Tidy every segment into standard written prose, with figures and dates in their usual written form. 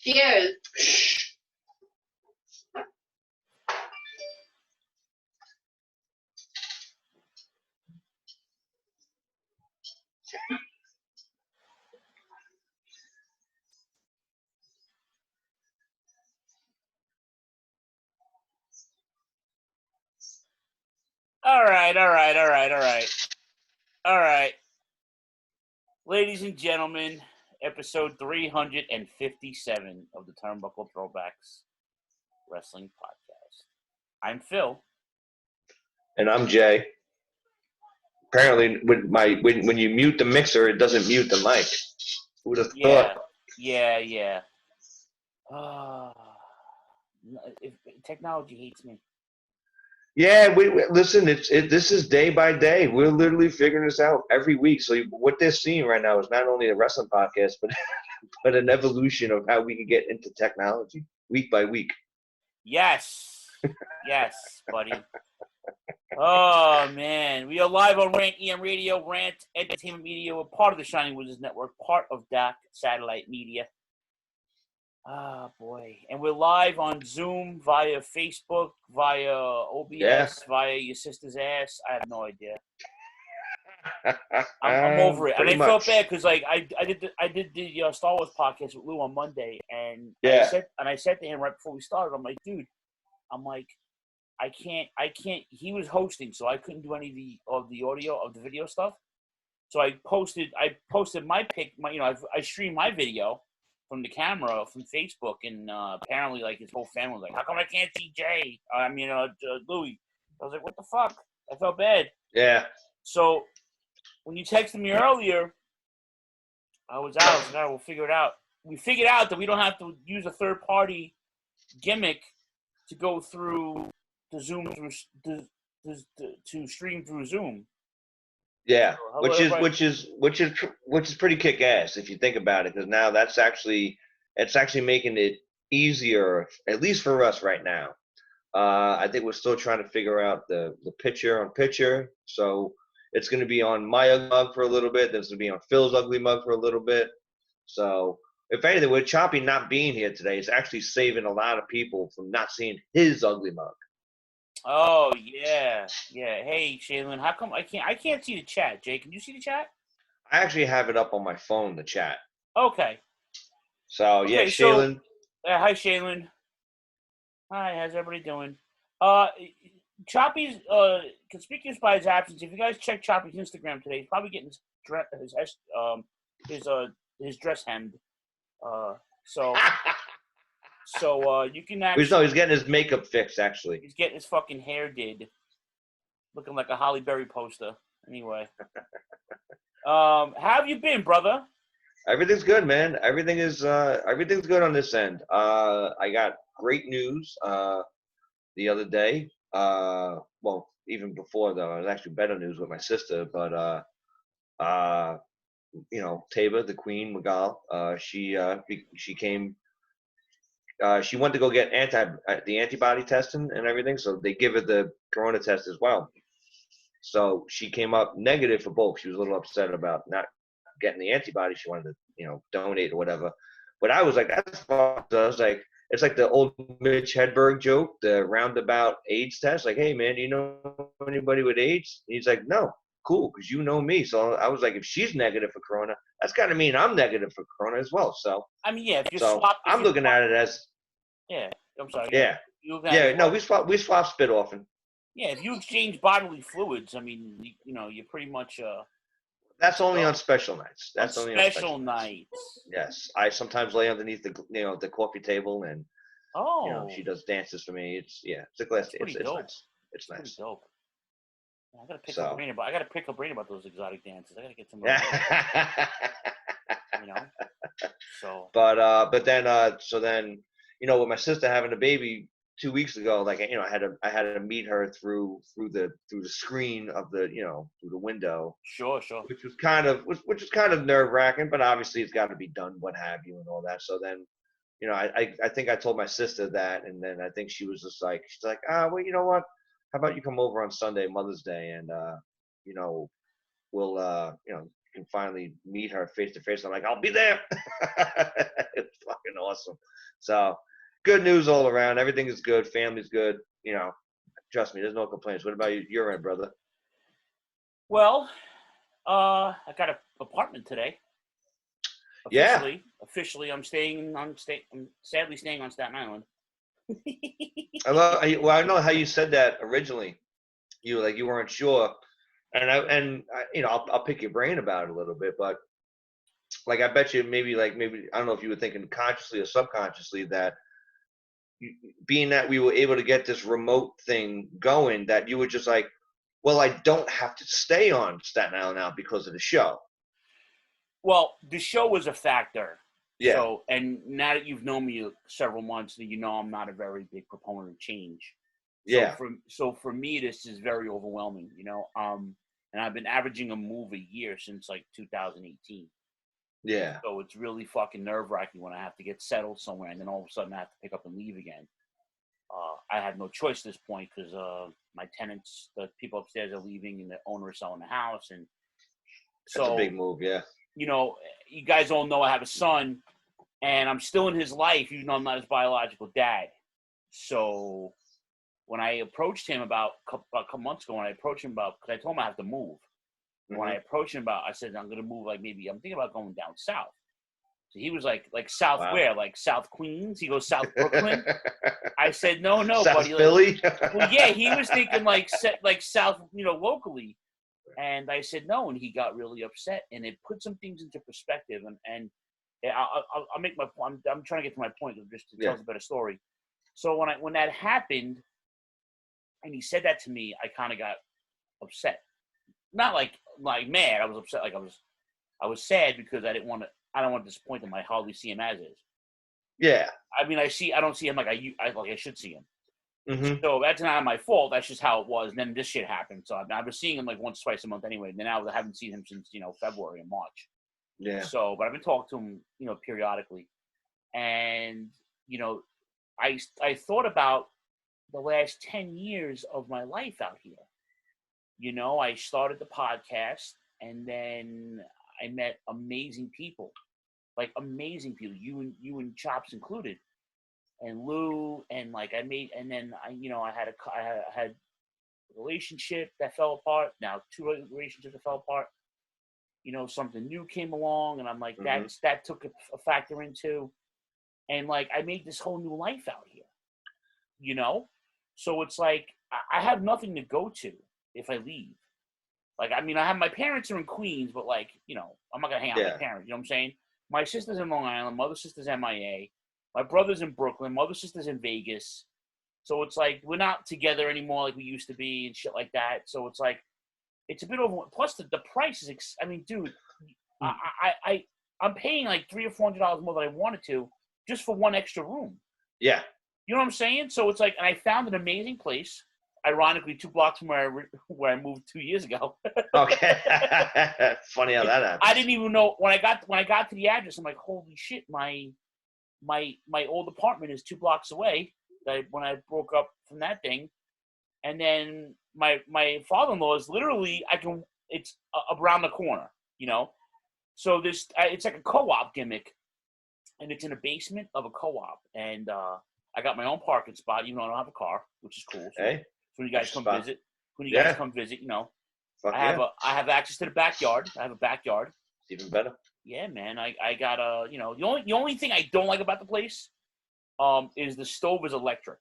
Cheers. All right. Ladies and gentlemen, episode 357 of the Turnbuckle Throwbacks Wrestling Podcast. I'm Phil. And I'm Jay. Apparently, when you mute the mixer, it doesn't mute the mic. Who'd have thought? Yeah. Technology hates me. Yeah, we listen. This is day by day. We're literally figuring this out every week. So what they're seeing right now is not only a wrestling podcast, but an evolution of how we can get into technology week by week. Yes, buddy. Oh man, we are live on Rant EM Radio, Rant Entertainment Media. We're part of the Shining Wizards Network, part of DAC Satellite Media. Ah, boy. And we're live on Zoom, via Facebook, via OBS, via your sister's ass. I have no idea. I'm over it. And I felt bad because like I did the Star Wars podcast with Lou on Monday, and I said to him right before we started, I'm like, dude, I can't. He was hosting, so I couldn't do any of the audio of the video stuff. So I posted my pic. I streamed my video from the camera from Facebook, and apparently, like, his whole family was like, "How come I can't see Jay? Louis." I was like, "What the fuck?" I felt bad. Yeah. So when you texted me earlier, I was out. I was like, "We'll figure it out." We figured out that we don't have to use a third-party gimmick to go through the Zoom to stream through Zoom. Yeah, which is pretty kick-ass if you think about it, because now it's actually making it easier, at least for us right now. I think we're still trying to figure out the picture-on-picture. So it's going to be on my ugly mug for a little bit. There's going to be on Phil's ugly mug for a little bit. So if anything, with Choppy not being here today, it's actually saving a lot of people from not seeing his ugly mug. Oh yeah. Hey Shaylin, how come I can't see the chat? Jay, can you see the chat? I actually have it up on my phone, the chat. Okay. So yeah, Shaylin. Hi Shaylin. Hi, how's everybody doing? Choppy's conspicuous by his absence. If you guys check Choppy's Instagram today, he's probably getting his dress hemmed. So you can actually. No, he's getting his makeup fixed. Actually, he's getting his fucking hair did, looking like a Holly Berry poster. Anyway, how have you been, brother? Everything's good, man. Everything's good on this end. I got great news the other day. Well, even before though, it was actually better news with my sister. But Taba, the Queen Magal, she came. She went to go get the antibody testing and everything, so they give her the corona test as well. So she came up negative for both. She was a little upset about not getting the antibody. She wanted to, donate or whatever. But I was like, that's fine. So I was like, it's like the old Mitch Hedberg joke, the roundabout AIDS test. Like, hey man, do you know anybody with AIDS? And he's like, no. Cool, because you know me. So I was like, if she's negative for corona, that's got to mean I'm negative for corona as well. So I mean, yeah. I'm looking at it as. Yeah, I'm sorry. Yeah. We swap spit often. Yeah, if you exchange bodily fluids, I mean, you're pretty much. That's only on special nights. That's on only special nights. Yes, I sometimes lay underneath the coffee table, and she does dances for me. It's a class. It's nice. It's nice. Pretty dope. I gotta pick her brain about those exotic dances. I gotta get some. So. But then with my sister having a baby 2 weeks ago, like I had to meet her through the screen of the through the window. Sure. Which was kind of nerve-wracking, but obviously it's got to be done, what have you, and all that. So then, I think I told my sister that, and then I think she was just like, well, you know what? How about you come over on Sunday, Mother's Day, and we'll can finally meet her face to face. I'm like, I'll be there. It's fucking awesome. So good news all around. Everything is good. Family's good. You know, trust me, there's no complaints. What about your end, brother? Well, I got an apartment today. Officially, I'm sadly staying on Staten Island. I know how you said that originally. You weren't sure, and I you know, I'll pick your brain about it a little bit, but like I bet you maybe I don't know if you were thinking consciously or subconsciously that being that we were able to get this remote thing going, that you were just like, well, I don't have to stay on Staten Island now because of the show. Well, the show was a factor. Yeah. So, and now that you've known me several months, you know I'm not a very big proponent of change. Yeah. So for me, this is very overwhelming, you know. And I've been averaging a move a year since like 2018. Yeah. So it's really fucking nerve-wracking when I have to get settled somewhere and then all of a sudden I have to pick up and leave again. I have no choice at this point because my tenants, the people upstairs, are leaving and the owner is selling the house, and so that's a big move. Yeah. You know, you guys all know I have a son, and I'm still in his life, even though I'm not his biological dad. So when I approached him about a couple months ago, because I told him I have to move. Mm-hmm. When I approached him I said, I'm going to move, I'm thinking about going down south. So he was like South where? Like South Queens? He goes South Brooklyn? I said, no, South buddy. Philly? Well, yeah, he was thinking like South, you know, locally. And I said no, and he got really upset, and it put some things into perspective. And I'll make my point. I'm trying to get to my point just to tell us a better story. So when that happened, and he said that to me, I kind of got upset. Not like mad. I was upset. Like I was sad because I don't want to disappoint him. I hardly see him as is. Yeah. I mean, I don't see him like I should see him. Mm-hmm. So that's not my fault. That's just how it was. And then this shit happened. So I've been seeing him like once, twice a month anyway. And then now I haven't seen him since, you know, February and March. Yeah. So, but I've been talking to him, you know, periodically. And, you know, I thought about the last 10 years of my life out here. You know, I started the podcast, and then I met amazing people. Like amazing people. You and Chops included. And Lou, and like I had a relationship that fell apart. Now 2 relationships that fell apart. You know, something new came along, and I'm like, that took a factor into, and like I made this whole new life out here. You know, so it's like I have nothing to go to if I leave. Like, I mean, I have my parents are in Queens, but like, you know, I'm not gonna hang out with my parents. You know what I'm saying? My sister's in Long Island. My other sister's MIA. My brother's in Brooklyn. My other sister's in Vegas. So it's like we're not together anymore like we used to be and shit like that. So it's like it's a bit over. Plus the price is. I mean, dude, I'm paying like $300 or $400 more than I wanted to just for one extra room. Yeah. You know what I'm saying? So it's like, and I found an amazing place. Ironically, 2 blocks from where I moved 2 years ago. Okay. Funny how that happened. I didn't even know when I got to the address. I'm like, holy shit, my old apartment is 2 blocks away. When I broke up from that thing, and then my father-in-law is literally it's around the corner, you know. So it's like a co-op gimmick, and it's in a basement of a co-op, and I got my own parking spot, even though I don't have a car, which is cool. So, hey, when you guys come visit, you know, I have access to the backyard. I have a backyard. It's even better. Yeah, man. I got you know, the only thing I don't like about the place is the stove is electric.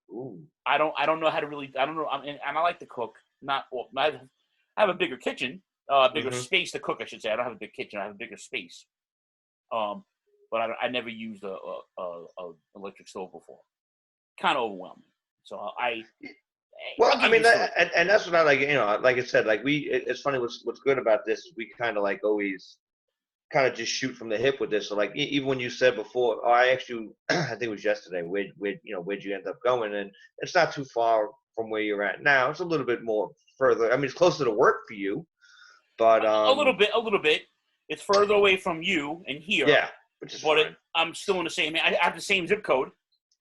Ooh. I don't know how to really, I don't know. And I like to cook. I have a bigger kitchen, bigger space to cook, I should say. I don't have a big kitchen. I have a bigger space. But I never used a electric stove before. Kind of overwhelming. So I mean, and that's what I like. You know, like I said, like it's funny. What's good about this is we kind of like always kind of just shoot from the hip with this. So like even when you said before, I asked you, I think it was yesterday, where'd you end up going? And it's not too far from where you're at now. It's a little bit more further. I mean, it's closer to work for you, but a little bit. It's further away from you and here. Yeah, which is fine. I'm still in the same. I have the same zip code.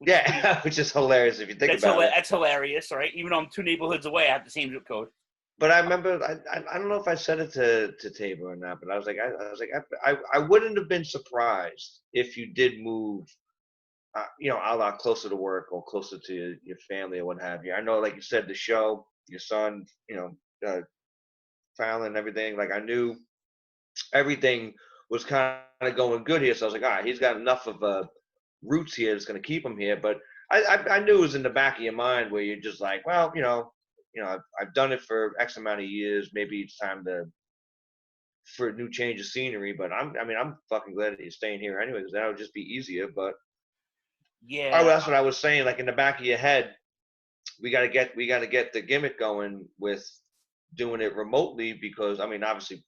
Yeah, which is hilarious if you think about it. That's hilarious, right? Even though I'm 2 neighborhoods away, I have the same zip code. But I remember, I don't know if I said it to Tabor or not, but I was like, I wouldn't have been surprised if you did move, a lot closer to work or closer to your family or what have you. I know, like you said, the show, your son, Fallon and everything. Like I knew everything was kind of going good here, so I was like, all right, he's got enough of roots here that's going to keep him here. But I knew it was in the back of your mind where you're just like, well, I've done it for X amount of years. Maybe it's time for a new change of scenery. But I'm fucking glad that you're staying here anyway, because that would just be easier. But yeah, that's what I was saying. Like in the back of your head, we gotta get the gimmick going with doing it remotely, because obviously,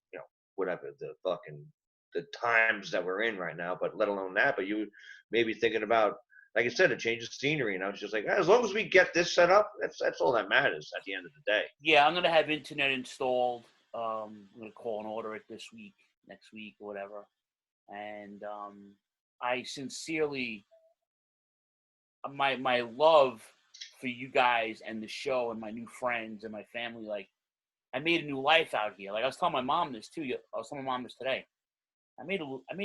whatever the times that we're in right now, but let alone that. But you may be thinking about, like I said, a change of scenery, and I was just like, as long as we get this set up, that's all that matters at the end of the day. Yeah, I'm gonna have internet installed. I'm gonna call and order it this week, next week, or whatever. And I sincerely, my love for you guys and the show and my new friends and my family, like I made a new life out here. Like I was telling my mom this too. I was telling my mom this today. I made a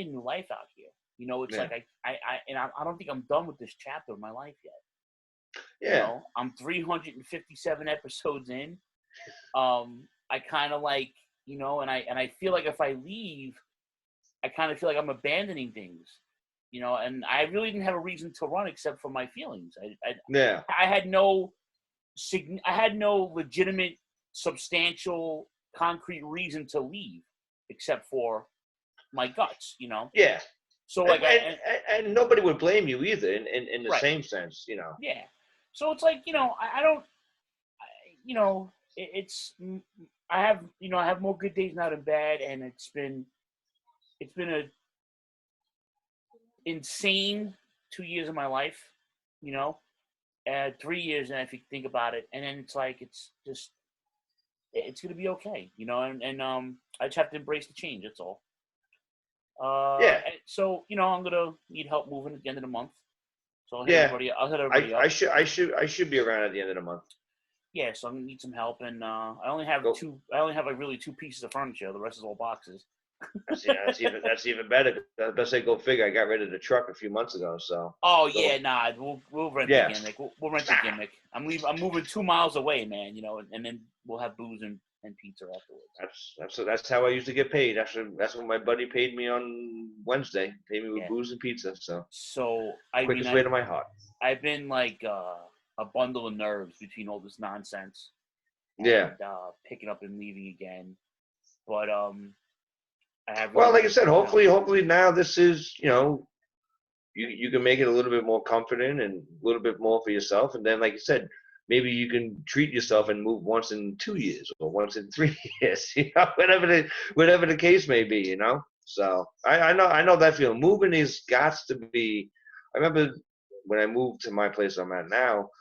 new life out here. It's like I don't think I'm done with this chapter of my life yet. Yeah. I'm 357 episodes in. I kind of like, and I feel like if I leave, I kind of feel like I'm abandoning things, and I really didn't have a reason to run except for my feelings. I had no legitimate, substantial, concrete reason to leave except for my guts, Yeah. So like, and nobody would blame you either in the same sense, Yeah. So it's like, I don't, I have more good days now than bad, and it's been a insane 2 years of my life, 3 years, and if you think about it, and then it's like, it's gonna be okay, and I just have to embrace the change. That's all. Yeah. So I'm gonna need help moving at the end of the month. So I'll hit everybody up. I should be around at the end of the month. Yeah, so I'm gonna need some help, and I only have really two pieces of furniture. The rest is all boxes. That's even better. I was gonna say, go figure. I got rid of the truck a few months ago, so. Oh yeah, nah. We'll rent the gimmick. We'll rent the gimmick. I'm moving 2 miles away, man. And then we'll have booze and pizza afterwards. That's how I used to get paid. Actually, that's what my buddy paid me on Wednesday. Paid me with booze and pizza. So quickest way to my heart. I've been like a bundle of nerves between all this nonsense. And, picking up and leaving again, but I have. Well, like I said, hopefully now this is you can make it a little bit more confident and a little bit more for yourself, and then like you said, maybe you can treat yourself and move once in 2 years or once in 3 years, whatever the case may be, So I know that feeling. Moving is got to be. I remember when I moved to my place I'm at now.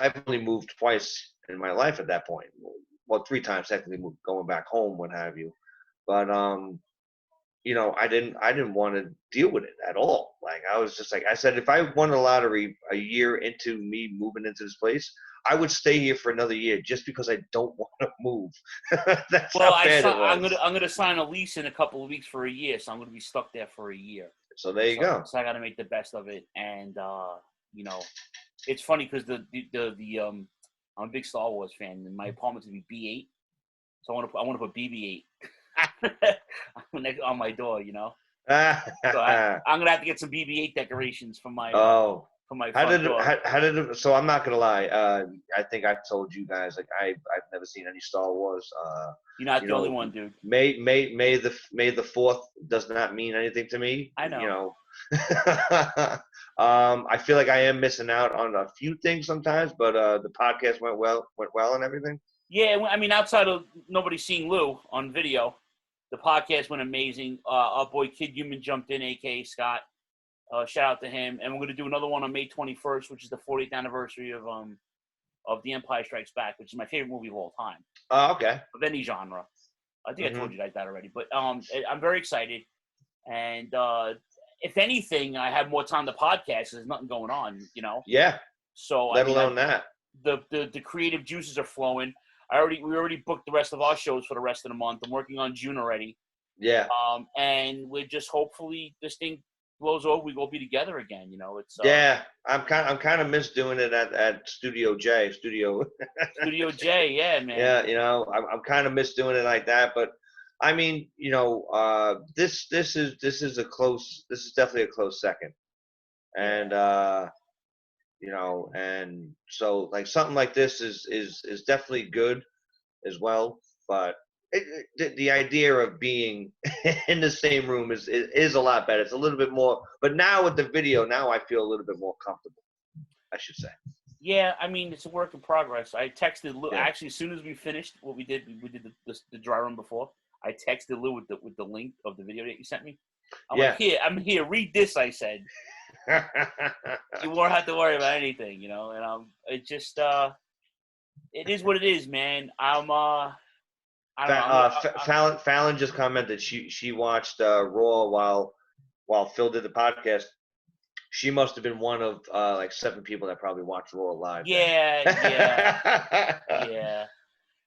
I've only moved twice in my life at that point. Well, 3 times technically, going back home, what have you. But I didn't want to deal with it at all. Like I was just like, I said, if I won the lottery a year into me moving into this place, I would stay here for another year just because I don't want to move. That's how bad it was. I'm gonna sign a lease in a couple of weeks for a year, so I'm gonna be stuck there for a year. So there you go. So I got to make the best of it, and it's funny because I'm a big Star Wars fan, and my apartment's gonna be B8, so I want to put BB8 on my door, So I'm gonna have to get some BB8 decorations for my front door. How did it? So I'm not gonna lie. I think I've told you guys, like I've never seen any Star Wars. You're not the only one, dude. May the 4th does not mean anything to me. I know. I feel like I am missing out on a few things sometimes, but the podcast went well and everything. Yeah, I mean, outside of nobody seeing Lou on video, the podcast went amazing. Our boy Kid Human jumped in, a.k.a. Scott. Shout out to him. And we're going to do another one on May 21st, which is the 40th anniversary of The Empire Strikes Back, which is my favorite movie of all time. Okay. Of any genre. I think I told you guys that already. But I'm very excited. And if anything, I have more time to podcast. There's nothing going on, Yeah. So let alone that. The creative juices are flowing. We already booked the rest of our shows for the rest of the month. I'm working on June already. Yeah. And we're just hopefully this thing blows over. We go be together again. You know, it's yeah. I'm kind of miss doing it at Studio J. Studio J. Yeah, man. Yeah, you know, I'm kind of miss doing it like that, but I mean, you know, this is definitely a close second, and you know, and so like something like this is definitely good as well, but the idea of being in the same room is a lot better. It's a little bit more, but now with the video, now I feel a little bit more comfortable, I should say. Yeah, I mean, it's a work in progress. I texted Lou actually as soon as we finished what we did the dry run before. I texted Lou with the link of the video that you sent me. I'm like, I'm here. Read this. I said, you won't have to worry about anything, you know. And it just it is what it is, man. Fallon just commented she watched Raw while Phil did the podcast. She must have been one of like 7 people that probably watched Raw live. Yeah.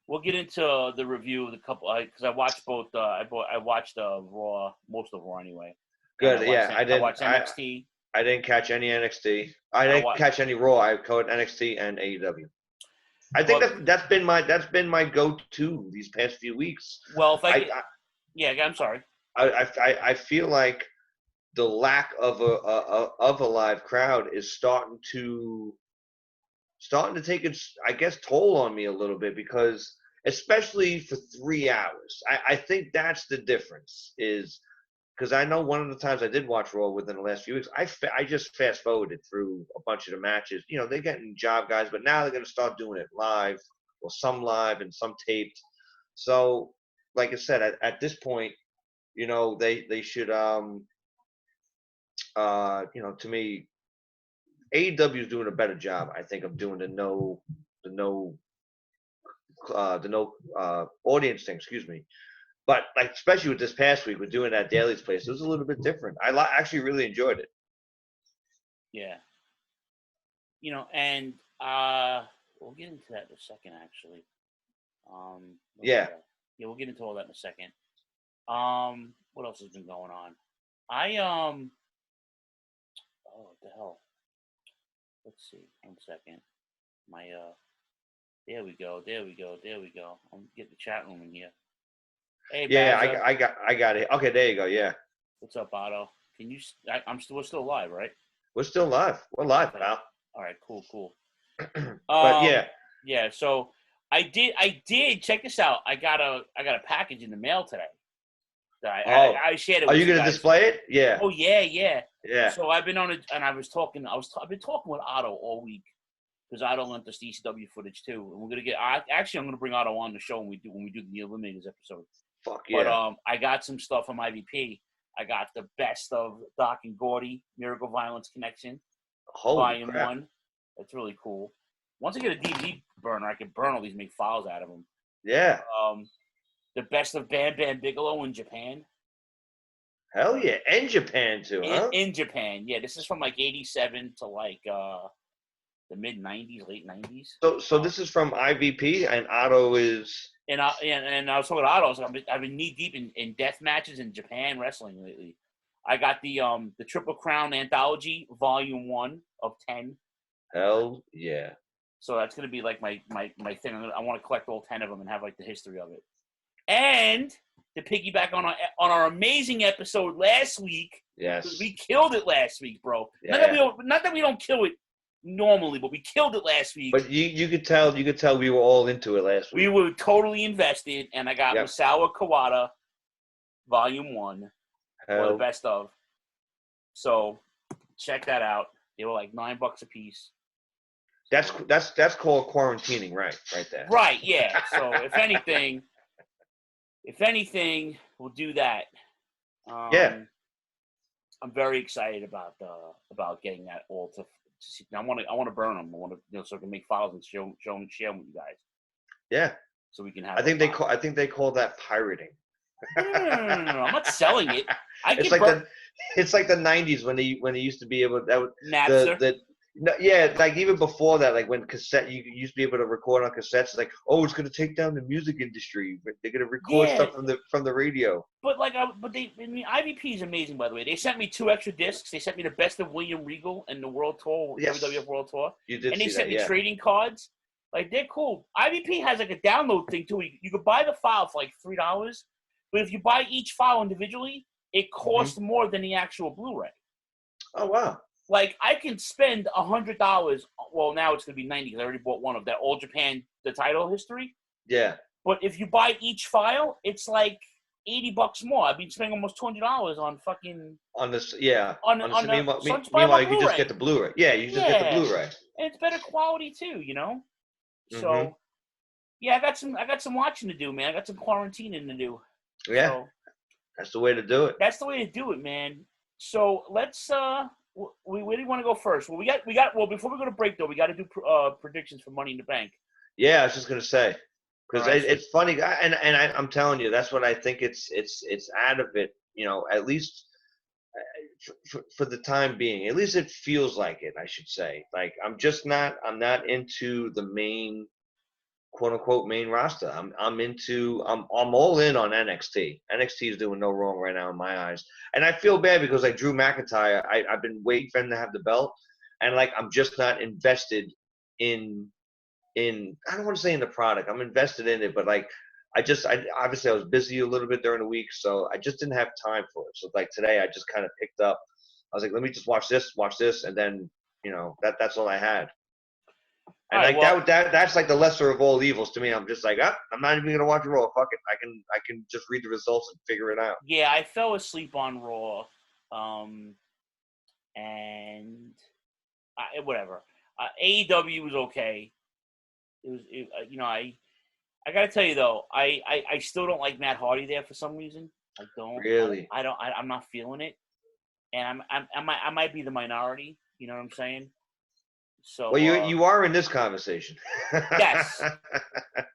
We'll get into the review of the couple because I watched both. I watched Raw, most of Raw anyway. Good, yeah. I watched NXT. I didn't catch any NXT. I didn't catch any Raw. I caught NXT and AEW. I think that's been my go-to these past few weeks. Well, I'm sorry. I feel like the lack of a live crowd is starting to take its, I guess, toll on me a little bit, because especially for 3 hours, I think that's the difference. Is because I know one of the times I did watch Raw within the last few weeks, I just fast forwarded through a bunch of the matches. You know, they're getting job guys, but now they're going to start doing it live, or some live and some taped. So, like I said, at this point, you know, they should you know, to me, AEW is doing a better job, I think, of doing the no audience thing. Excuse me, but like especially with this past week, with doing that Daly's place, it was a little bit different. I actually really enjoyed it. Yeah, you know, and we'll get into that in a second, actually. We'll get into all that in a second. What else has been going on? Oh, what the hell? Let's see. 1 second. There we go. I'm getting the chat room in here. Hey, yeah, I got it. Okay, there you go. Yeah. What's up, Otto? Can you? We're still live, right? We're still live. We're live, pal. All right, cool. But yeah. So I did. Check this out. I got a package in the mail today. I shared it. Are you going to display it? Yeah. Oh yeah. Yeah. So I've been on it, and I've been talking with Otto all week, because Otto lent us the ECW footage too, and we're gonna get. I'm gonna bring Otto on the show when we do the Eliminators episode. Fuck yeah. But I got some stuff from IVP. I got the best of Doc and Gordy, Miracle Violence Connection, Volume 1. That's really cool. Once I get a DVD burner, I can burn all these, make files out of them. Yeah. The best of Bam Bam Bigelow in Japan. Hell yeah. In Japan too, huh? In Japan, yeah. This is from like 87 to like the mid-90s, late 90s. So this is from IVP, and Otto is... And I was talking to Otto. I was like, I've been knee-deep in death matches in Japan wrestling lately. I got the Triple Crown Anthology, Volume 1 of 10. Hell yeah. So that's going to be like my thing. I want to collect all 10 of them and have like the history of it. And to piggyback on our amazing episode last week. Yes. We killed it last week, bro. Yeah. Not that we don't kill it normally, but we killed it last week. But you could tell we were all into it last week. We were totally invested, and I got Misawa Kawada, Volume 1, or the best of. So check that out. They were like $9 a piece. That's called quarantining, right there. Right, yeah. So if anything, we'll do that. Yeah. I'm very excited about getting that all to see. I want to burn them. I want to, so I can make files and share them with you guys. Yeah. So we can have. I think they call that pirating. No. I'm not selling it. It's like the 90s when they used to be able Napster. No, yeah, like even before that, like when you used to be able to record on cassettes, like, oh, it's gonna take down the music industry. They're gonna record stuff from the radio. But IVP is amazing, by the way. They sent me 2 extra discs. They sent me the best of William Regal and the World Tour, WWF World Tour. You did, and they see sent that, me trading cards. Like, they're cool. IVP has like a download thing too. You could buy the file for like $3, but if you buy each file individually, it costs more than the actual Blu-ray. Oh wow! Like, I can spend $100. Well, now it's gonna be $90 because I already bought one of that All Japan, the title history. Yeah. But if you buy each file, it's like $80 more. I've been spending almost $200 on fucking on this. Yeah. Meanwhile, you can just get the Blu-ray. Yeah, you just get the Blu-ray. And it's better quality too, you know. So, yeah, I got some watching to do, man. I got some quarantining to do. Yeah. So, that's the way to do it. That's the way to do it, man. So let's where do you want to go first? Well, we got. Well, before we go to break though, we got to do predictions for Money in the Bank. Yeah, I was just gonna say because it's funny, and I'm telling you, that's what I think. It's out of it, you know. At least for the time being, at least it feels like it. I should say, like I'm not into the main, quote unquote, main roster. I'm all in on NXT. NXT is doing no wrong right now in my eyes, and I feel bad because like Drew McIntyre, I've been waiting for him to have the belt, and like I'm just not invested in I don't want to say in the product. I'm invested in it, but like I obviously I was busy a little bit during the week, so I just didn't have time for it. So like today I just kind of picked up. I was like, let me just watch this, and then you know that's all I had. And right, like that's like the lesser of all evils to me. I'm just like, I'm not even gonna watch Raw. Fuck it, I can just read the results and figure it out. Yeah, I fell asleep on Raw, and whatever. AEW was okay. It was, you know, I gotta tell you though, I still don't like Matt Hardy there for some reason. I don't. Really? I'm not feeling it, and I might be the minority. You know what I'm saying? So. Well, you are in this conversation. Yes.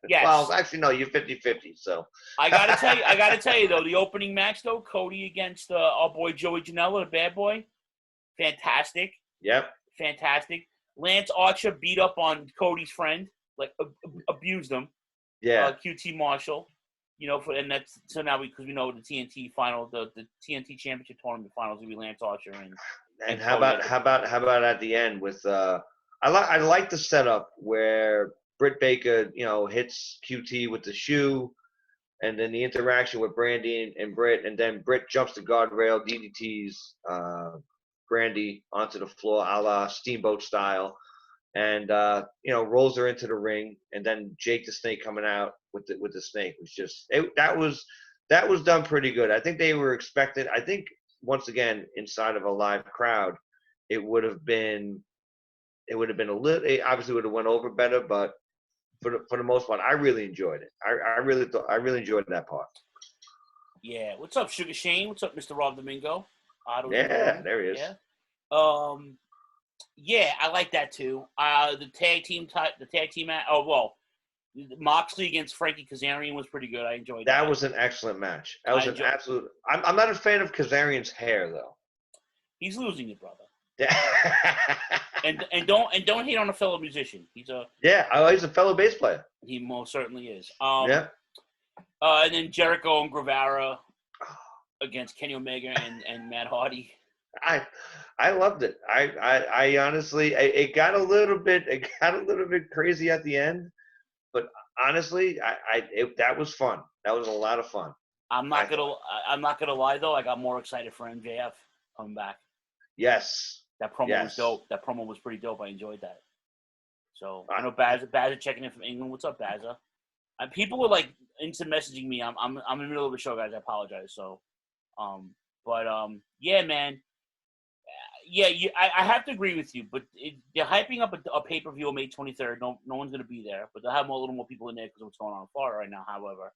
Yes. Well, actually, no, you're 50-50. So. I gotta tell you though, the opening match though, Cody against our boy Joey Janela, the bad boy, fantastic. Yep. Fantastic. Lance Archer beat up on Cody's friend. Like abused them, QT Marshall, you know, and that's so now because we know the TNT final, the TNT Championship Tournament finals will be Lance Archer and how about at the end with I like the setup where Britt Baker, you know, hits QT with the shoe, and then the interaction with Brandy and Britt, and then Britt jumps the guardrail, DDTs Brandy onto the floor, a la Steamboat style. And you know, rolls her into the ring, and then Jake the Snake coming out with the snake was just that was done pretty good. I think they were expected. I think once again inside of a live crowd, it would have been a little. It obviously would have went over better, but for the most part, I really enjoyed it. I really enjoyed that part. Yeah. What's up, Sugar Shane? What's up, Mr. Rob Domingo? Yeah, there he is. Yeah. Yeah, I like that too. The tag team match. Oh well, Moxley against Frankie Kazarian was pretty good. I enjoyed that. That was an excellent match. That was an absolute. I'm not a fan of Kazarian's hair though. He's losing it, brother. and don't hate on a fellow musician. He's a fellow bass player. He most certainly is. Yeah. And then Jericho and Guevara against Kenny Omega and Matt Hardy. I loved it. I honestly, it got a little bit crazy at the end, but honestly, that was fun. That was a lot of fun. I'm not gonna lie though. I got more excited for MJF coming back. Yes. That promo was dope. That promo was pretty dope. I enjoyed that. So I know Bazza checking in from England. What's up, Bazza? People were like instant messaging me. I'm in the middle of the show, guys. I apologize. So, yeah, man. Yeah, I have to agree with you, but they're hyping up a pay-per-view on May 23rd. No one's going to be there, but they'll have a little more people in there because of what's going on in Florida right now, however.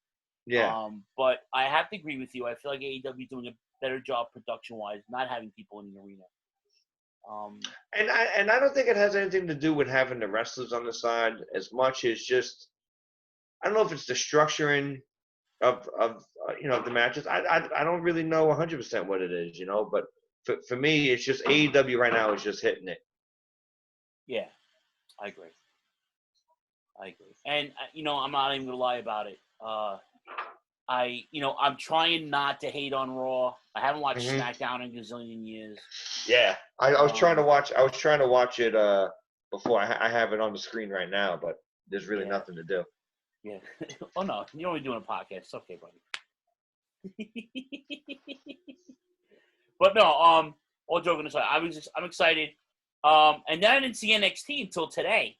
Yeah. But I have to agree with you. I feel like AEW is doing a better job production-wise, not having people in the arena. And I don't think it has anything to do with having the wrestlers on the side as much as just, I don't know if it's the structuring of you know, the matches. I don't really know 100% what it is, you know, but for me, it's just AEW right now is just hitting it. Yeah, I agree. And, I'm not even going to lie about it. I'm trying not to hate on Raw. I haven't watched SmackDown in a gazillion years. Yeah, I was trying to watch. I was trying to watch it before. I have it on the screen right now, but there's really nothing to do. Yeah. Oh no, you're only doing a podcast. It's okay, buddy. But no, all joking aside, I'm excited. And then I didn't see NXT until today,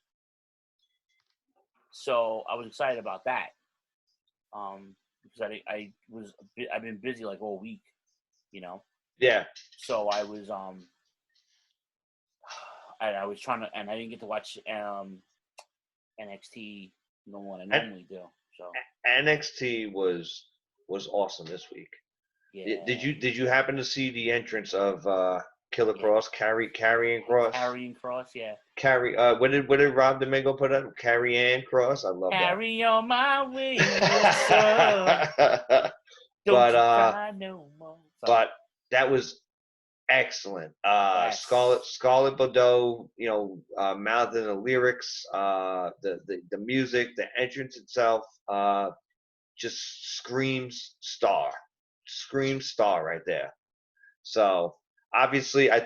so I was excited about that. Because I've been busy like all week, Yeah. So I was I was trying to, and I didn't get to watch NXT no more than I normally do. So NXT was awesome this week. Yeah. Did you happen to see the entrance of Killer Cross, Carrying Cross? Carrying Cross, yeah. What did Rob Domingo put up? Carrying Cross. I love Carry on my way, son. Don't you cry no more. But that was excellent. Yes. Scarlett Bordeaux, mouthing the lyrics, the music, the entrance itself, just screams star right there. So obviously, I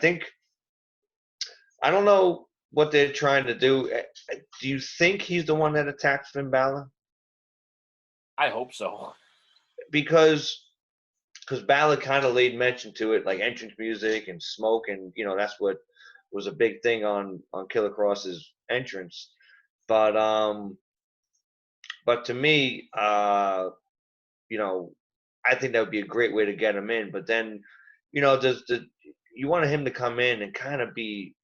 don't know what they're trying to do. Do you think he's the one that attacked Finn Balor? I hope so. Because Balor kind of laid mention to it, like entrance music and smoke, and that's what was a big thing on Killer Cross's entrance. But to me, I think that would be a great way to get him in. But then, you wanted him to come in and kind of be,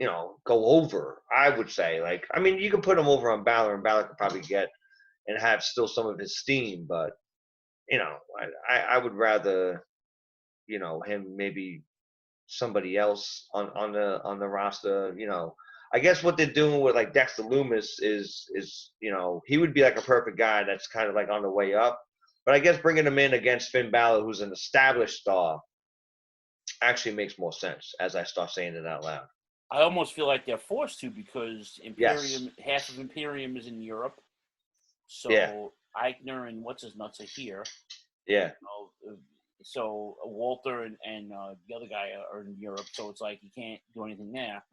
go over. I would say, you can put him over on Balor, and Balor could probably get and have still some of his steam, but I would rather, him maybe somebody else on the roster. I guess what they're doing with like Dexter Lumis is he would be like a perfect guy that's kind of like on the way up. But I guess bringing him in against Finn Balor, who's an established star, actually makes more sense as I start saying it out loud. I almost feel like they're forced to because half of Imperium is in Europe. So Eichner and what's his nuts are here. Yeah. So Walter and the other guy are in Europe, so it's like you can't do anything there.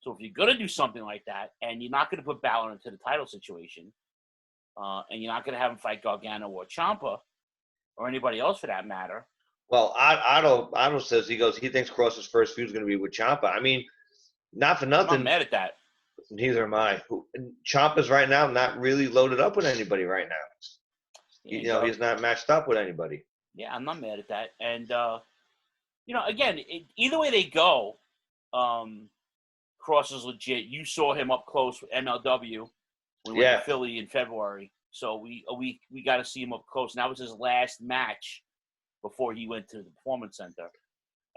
So if you're going to do something like that, and you're not going to put Balor into the title situation, and you're not going to have him fight Gargano or Ciampa, or anybody else for that matter. Well, Otto says he thinks Cross's first feud is going to be with Ciampa. I mean, not for nothing. I'm not mad at that. Neither am I. Ciampa's right now not really loaded up with anybody right now. He's not matched up with anybody. Yeah, I'm not mad at that. And, again, either way they go, Cross is legit. You saw him up close with MLW when we went to Philly in February. So we got to see him up close. And that was his last match before he went to the Performance Center.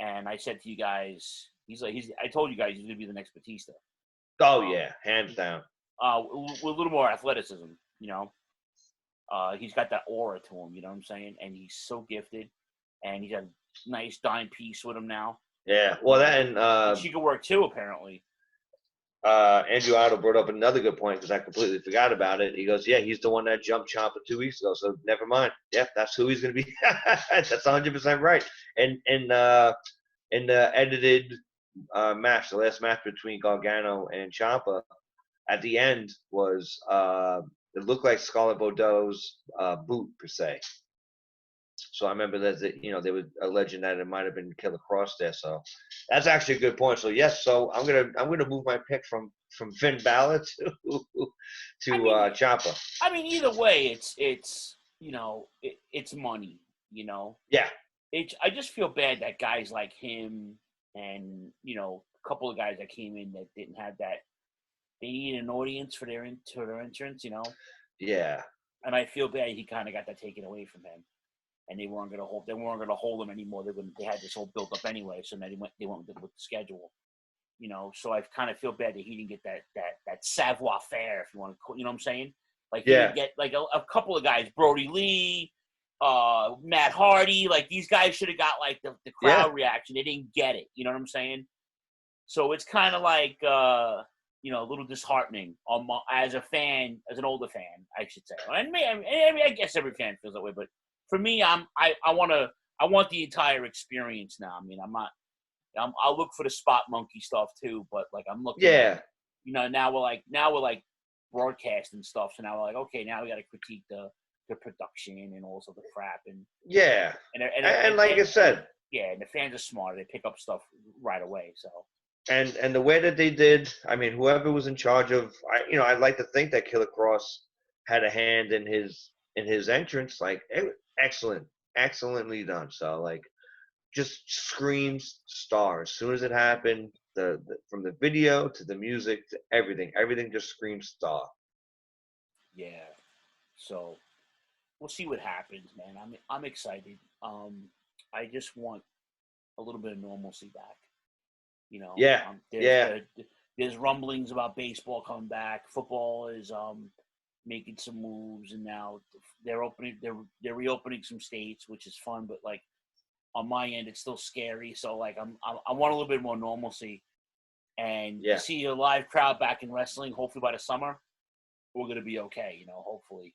And I said to you guys, I told you guys he's going to be the next Batista. Oh, yeah, hands down. With a little more athleticism, He's got that aura to him, you know what I'm saying? And he's so gifted. And he's got a nice dime piece with him now. Yeah, well, that and she could work too, apparently. Andrew Otto brought up another good point because I completely forgot about it. He goes, yeah, he's the one that jumped Ciampa 2 weeks ago, so never mind. Yeah, that's who he's going to be. That's 100% right. And in the edited match, the last match between Gargano and Ciampa, at the end was it looked like Scarlett Bordeaux's boot, per se. So I remember that they were alleging that it might have been Killer Cross there. So that's actually a good point. So yes, so I'm gonna move my pick from Finn Balor to Ciampa. I mean, either way, it's money. Yeah. I just feel bad that guys like him and a couple of guys that came in that didn't have that. They need an audience for their entrance. Yeah. And I feel bad he kind of got that taken away from him. And they weren't going to hold him anymore. They had this whole built up anyway. So now they went with the schedule, So I kind of feel bad that he didn't get that savoir faire, if you want to call, you know what I'm saying? Like he didn't get like a couple of guys, Brody Lee, Matt Hardy. Like these guys should have got like the crowd reaction. They didn't get it. You know what I'm saying? So it's kind of like a little disheartening as a fan, as an older fan, I should say. And I guess every fan feels that way, but for me, I want the entire experience now. I mean, I'll look for the spot monkey stuff too, but like I'm looking. Yeah. Now we're like broadcasting stuff, so now we're like, okay, now we got to critique the production and all sorts of crap, and yeah, and like I said, yeah, and the fans are smart; they pick up stuff right away. So. And the way that they did, I mean, whoever was in charge of, I'd like to think that Killer Cross had a hand in his entrance. Like, excellently done. So, like, just screams star. As soon as it happened, from the video to the music to everything just screams star. Yeah. So we'll see what happens, man. I'm excited. I just want a little bit of normalcy back. There's rumblings about baseball coming back. Football is making some moves, and now they're reopening some states, which is fun. But like on my end, it's still scary. So like I want a little bit more normalcy, and to see a live crowd back in wrestling. Hopefully by the summer, we're gonna be okay. Hopefully.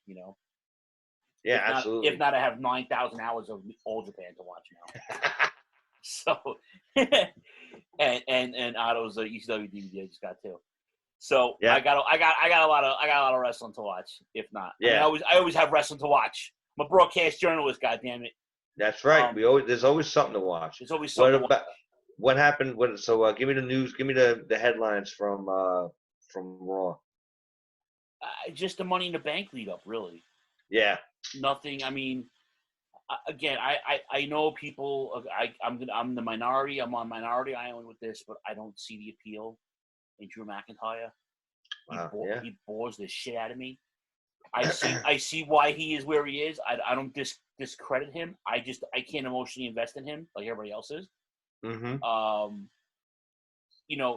Yeah, absolutely. If not, I have 9,000 hours of All Japan to watch now. So, and Otto's ECW DVD I just got too. So I got a lot of wrestling to watch. If not, I always have wrestling to watch. I'm a broadcast journalist. God damn it. That's right. There's always something to watch. There's always something. What happened? Give me the news. Give me the headlines from Raw. Just the Money in the Bank lead up, really. Yeah. Nothing. I mean. Again, I know people. I'm the minority. I'm on Minority Island with this, but I don't see the appeal in Drew McIntyre. He bores the shit out of me. I see why he is where he is. I don't discredit him. I can't emotionally invest in him like everybody else is. Mm-hmm.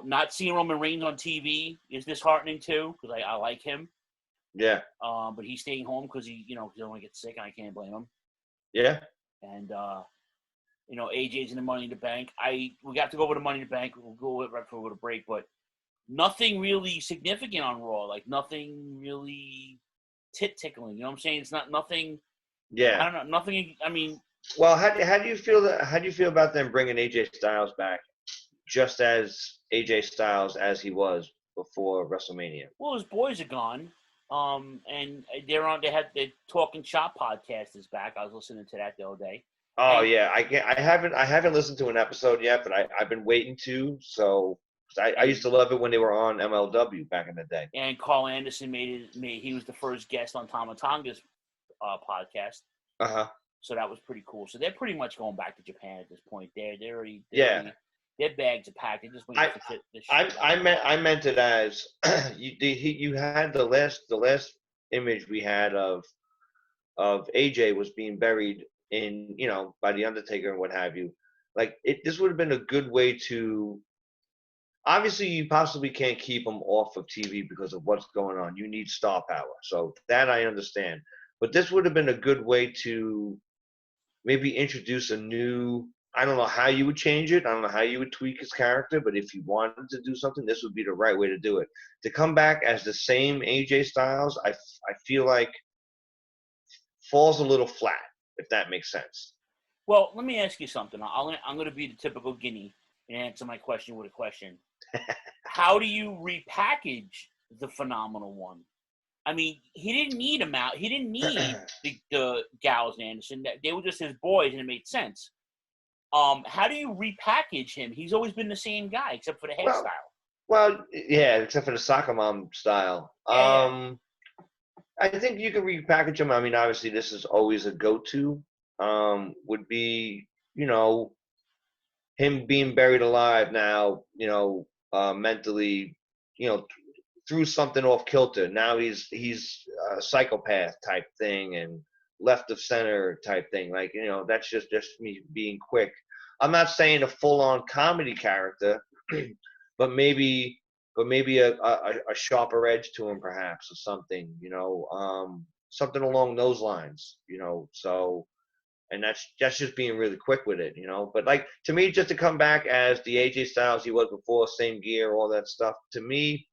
Not seeing Roman Reigns on TV is disheartening too because I like him. Yeah. But he's staying home because he don't want to get sick, and I can't blame him. Yeah. And, AJ's in the Money in the Bank. We got to go over to Money in the Bank. We'll go right before we go to break, but nothing really significant on Raw. Like, nothing really tit-tickling. You know what I'm saying? It's not nothing. Yeah. I don't know. Nothing. I mean. Well, how do you feel about them bringing AJ Styles back just as AJ Styles as he was before WrestleMania? Well, his boys are gone. And the Talking Shop podcast is back. I was listening to that the other day. Oh yeah, I haven't listened to an episode yet, but I've been waiting to. So I used to love it when they were on MLW back in the day. And Carl Anderson he was the first guest on Tama Tonga's podcast. So that was pretty cool. So they're pretty much going back to Japan at this point. They're already their bags are packed. They just waiting for this shit. I meant it as you had the last image we had of AJ was being buried in by the Undertaker and what have you. Like this would have been a good way to. Obviously, you possibly can't keep him off of TV because of what's going on. You need star power, so that I understand. But this would have been a good way to maybe introduce a new. I don't know how you would change it. I don't know how you would tweak his character, but if you wanted to do something, this would be the right way to do it. To come back as the same AJ Styles, I feel like falls a little flat, if that makes sense. Well, let me ask you something. I'm going to be the typical guinea and answer my question with a question. How do you repackage the Phenomenal One? I mean, he didn't need him out. He didn't need the Gallows and Anderson. They were just his boys, and it made sense. How do you repackage him? He's always been the same guy, except for the hairstyle. Well, yeah, except for the soccer mom style. Yeah. I think you can repackage him. I mean, obviously, this is always a go-to. Would be, him being buried alive now, mentally, threw something off kilter. Now he's a psychopath type thing and left of center type thing. Like, that's just me being quick. I'm not saying a full-on comedy character, but maybe a sharper edge to him perhaps, or something, something along those lines, so, and that's just being really quick with it, but like, to me, just to come back as the AJ Styles he was before, same gear, all that stuff, to me,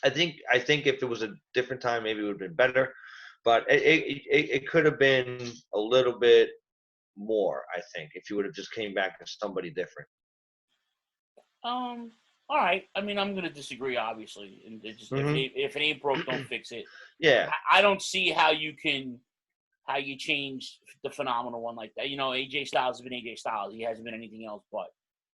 I think if it was a different time, maybe it would have been better. But it could have been a little bit more, I think, if you would have just came back as somebody different. All right. I mean, I'm going to disagree, obviously. And just, if it ain't broke, don't fix it. Yeah. I don't see how you change the phenomenal one like that. AJ Styles has been AJ Styles. He hasn't been anything else but.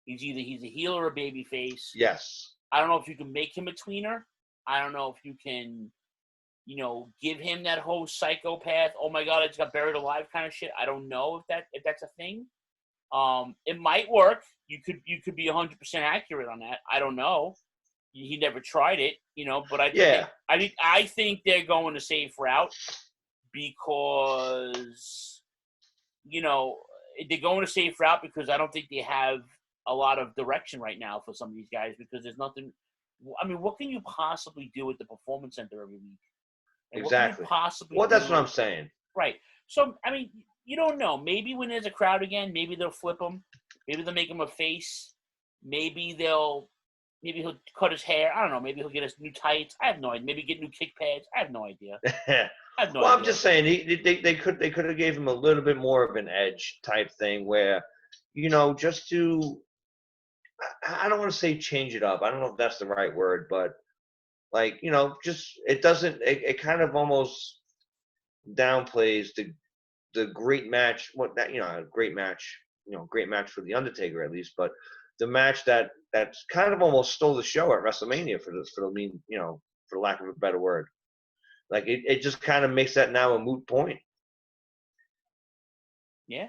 He's a heel or a baby face. Yes. I don't know if you can make him a tweener. I don't know if you can, give him that whole psychopath, oh my God, I just got buried alive kind of shit. I don't know if that's a thing. It might work. You could be 100% accurate on that. I don't know. He never tried it, but I think they're going the safe route because, they're going the safe route because I don't think they have a lot of direction right now for some of these guys because there's nothing. I mean, what can you possibly do at the Performance Center every week? And exactly. What that's what I'm saying. Right. So, I mean, you don't know. Maybe when there's a crowd again, maybe they'll flip him. Maybe they'll make him a face. Maybe he'll cut his hair. I don't know. Maybe he'll get us new tights. I have no idea. Maybe get new kick pads. I have no idea. I'm just saying they could have gave him a little bit more of an edge type thing where, just to, I don't want to say change it up. I don't know if that's the right word, but like, just it kind of almost downplays the great match. A great match, great match for the Undertaker at least, but the match that's kind of almost stole the show at WrestleMania for lack of a better word. Like it just kind of makes that now a moot point. Yeah.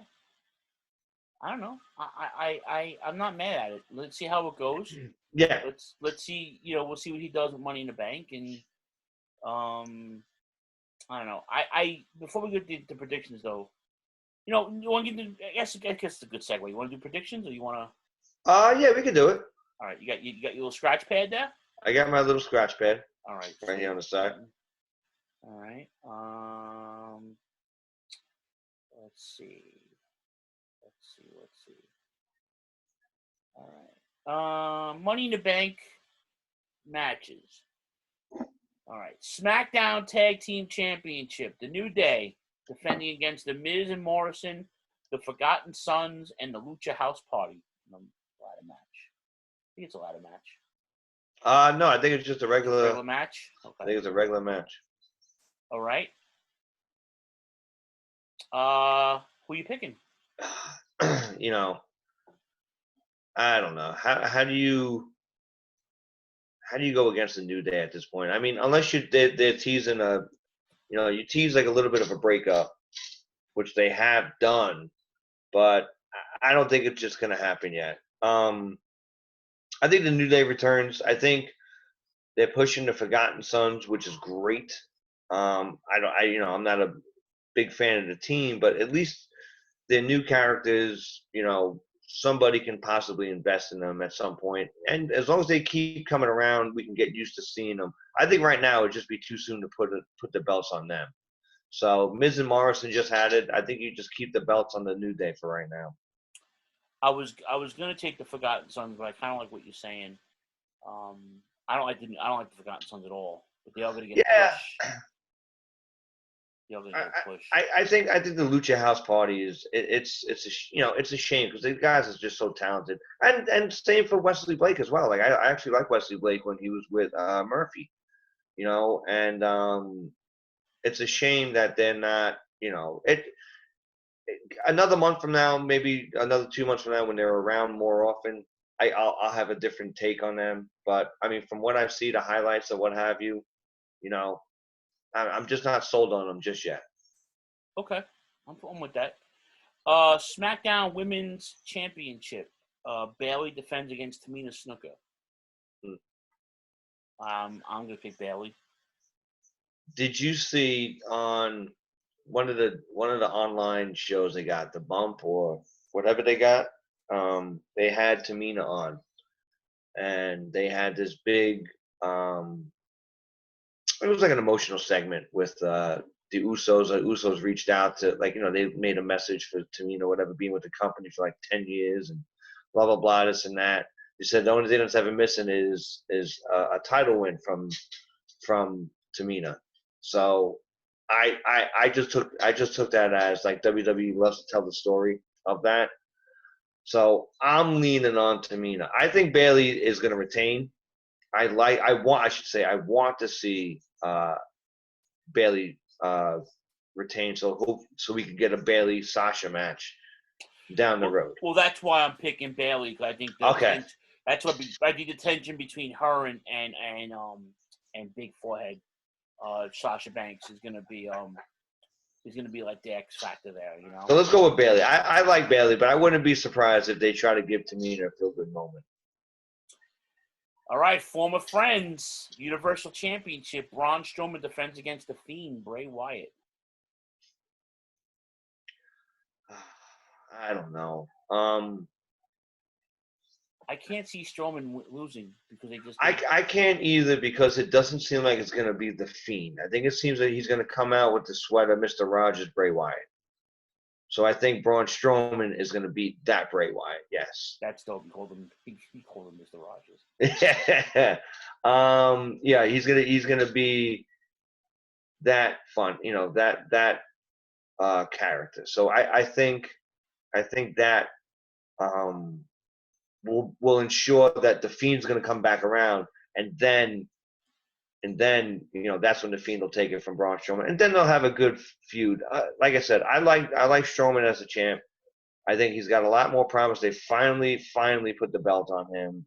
I don't know. I'm not mad at it. Let's see how it goes. Yeah. Let's see. We'll see what he does with Money in the Bank, and I don't know. I before we get to the predictions though, you want to get? I guess it's a good segue. You want to do predictions, or you want to? Yeah, we can do it. All right. You got your little scratch pad there. I got my little scratch pad. All right. Right here on the side. All right. Let's see. All right. Money in the Bank matches. All right. SmackDown Tag Team Championship. The New Day defending against The Miz and Morrison, the Forgotten Sons, and the Lucha House Party. Ladder match. I think it's a ladder match. No, I think it's just a regular match. Okay. I think it's a regular match. All right. Who are you picking? I don't know. How do you go against the New Day at this point? I mean, unless they're teasing you tease like a little bit of a breakup, which they have done, but I don't think it's just going to happen yet. I think the New Day returns. I think they're pushing the Forgotten Sons, which is great. I'm not a big fan of the team, but at least they're new characters. Somebody can possibly invest in them at some point. And as long as they keep coming around, we can get used to seeing them. I think right now it would just be too soon to put the belts on them. So Miz and Morrison just had it. I think you just keep the belts on the New Day for right now. I was gonna take the Forgotten Sons, but I kind of like what you're saying. I don't like the Forgotten Sons at all, but they are gonna get pushed. I think the Lucha House Party is it's a shame because these guys are just so talented, and same for Wesley Blake as well. Like I actually like Wesley Blake when he was with Murphy, and it's a shame that they're not. Another month from now, maybe another 2 months from now, when they're around more often, I'll have a different take on them. But I mean, from what I see, the highlights or what have you, I'm just not sold on them just yet. Okay, I'm with that. SmackDown Women's Championship. Bayley defends against Tamina Snuka. I'm gonna pick Bayley. Did you see on one of the online shows they got, The Bump or whatever they got? They had Tamina on, and they had this big. It was like an emotional segment with the Usos. The Usos reached out to, they made a message for Tamina, whatever, being with the company for 10 years and blah, blah, blah, this and that. They said the only thing that's ever missing is a title win from from Tamina. So I just took that as like WWE loves to tell the story of that. So I'm leaning on Tamina. I think Bayley is going to retain. I want to see Bayley retain, so we can get a Bayley Sasha match down the road. Well, that's why I'm picking Bayley. I think that's what I think the tension between her and Big Forehead, Sasha Banks is gonna be like the X factor there, you know. So let's go with Bayley. I like Bayley, but I wouldn't be surprised if they try to give Tamina a feel-good moment. All right, former friends, Universal Championship. Braun Strowman defends against the Fiend, Bray Wyatt. I don't know. I can't see Strowman losing because they just. I can't either because it doesn't seem like it's going to be the Fiend. I think it seems that he's going to come out with the sweat of Mr. Rogers, Bray Wyatt. So I think Braun Strowman is going to beat that Bray Wyatt. Yes. That's dope. He called him Mr. Rogers. Yeah, he's gonna be that fun, that character. So I think that will ensure that the Fiend's gonna come back around, and then that's when the Fiend will take it from Braun Strowman, and then they'll have a good feud. Like I said, I like Strowman as a champ. I think he's got a lot more promise. They finally put the belt on him.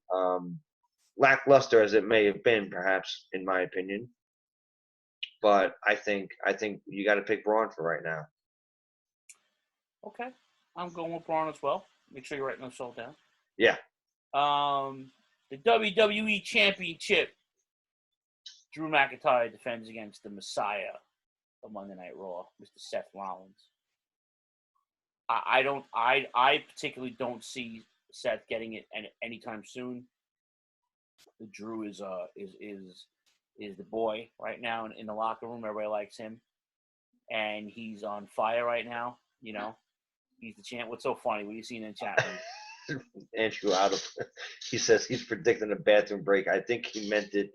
Lackluster as it may have been, perhaps, in my opinion. But I think you got to pick Braun for right now. Okay, I'm going with Braun as well. Make sure you're writing those all down. Yeah. The WWE Championship. Drew McIntyre defends against the Messiah of Monday Night Raw, Mr. Seth Rollins. I particularly don't see Seth getting it anytime soon. Drew is the boy right now in the locker room. Everybody likes him, and he's on fire right now. You know, he's the champ. What's so funny? What are you seeing in the chat room? Andrew he says he's predicting a bathroom break. I think he meant it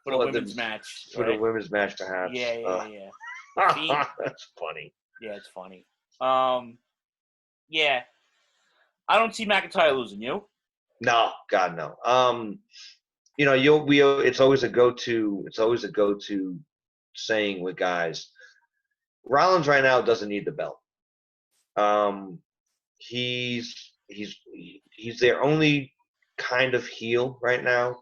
for the women's match. For the women's match, perhaps. Yeah. That's funny. Yeah, it's funny. Yeah. I don't see McIntyre losing. You? No, God no. It's always a go-to. It's always a go-to saying with guys. Rollins right now doesn't need the belt. He's their only kind of heel right now,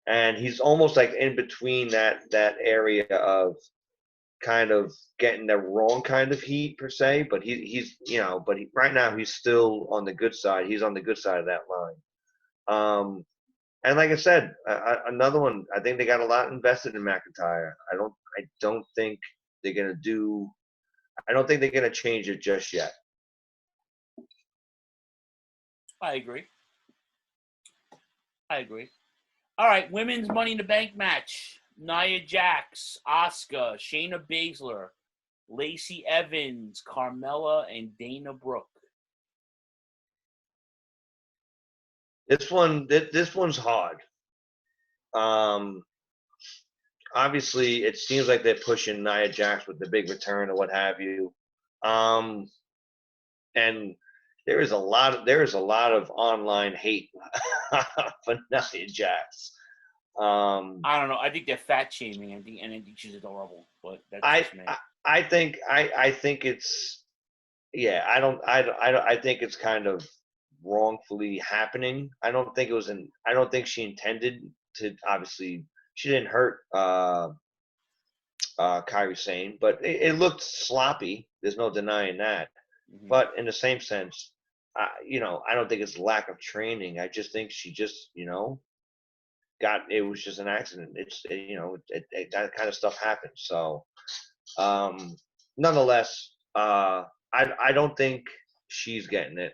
and he's almost like in between that area of kind of getting the wrong kind of heat per se, but right now he's still on the good side. He's on the good side of that line. And like I said, another one. I think they got a lot invested in McIntyre. I don't think they're gonna change it just yet. I agree. All right, women's Money in the Bank match. Nia Jax, Asuka, Shayna Baszler, Lacey Evans, Carmella, and Dana Brooke. This one's hard. Obviously, it seems like they're pushing Nia Jax with the big return or what have you. And there is a lot of online hate for Nia Jax. I don't know. I think they're fat shaming, and I think she's adorable. But that's just me. I think it's I think it's kind of wrongfully happening. I don't think she intended to. Obviously, she didn't hurt Kairi Sane, but it looked sloppy. There's no denying that. Mm-hmm. But in the same sense, I don't think it's lack of training. I just think she just, it was just an accident. That kind of stuff happens. So, nonetheless, I don't think she's getting it.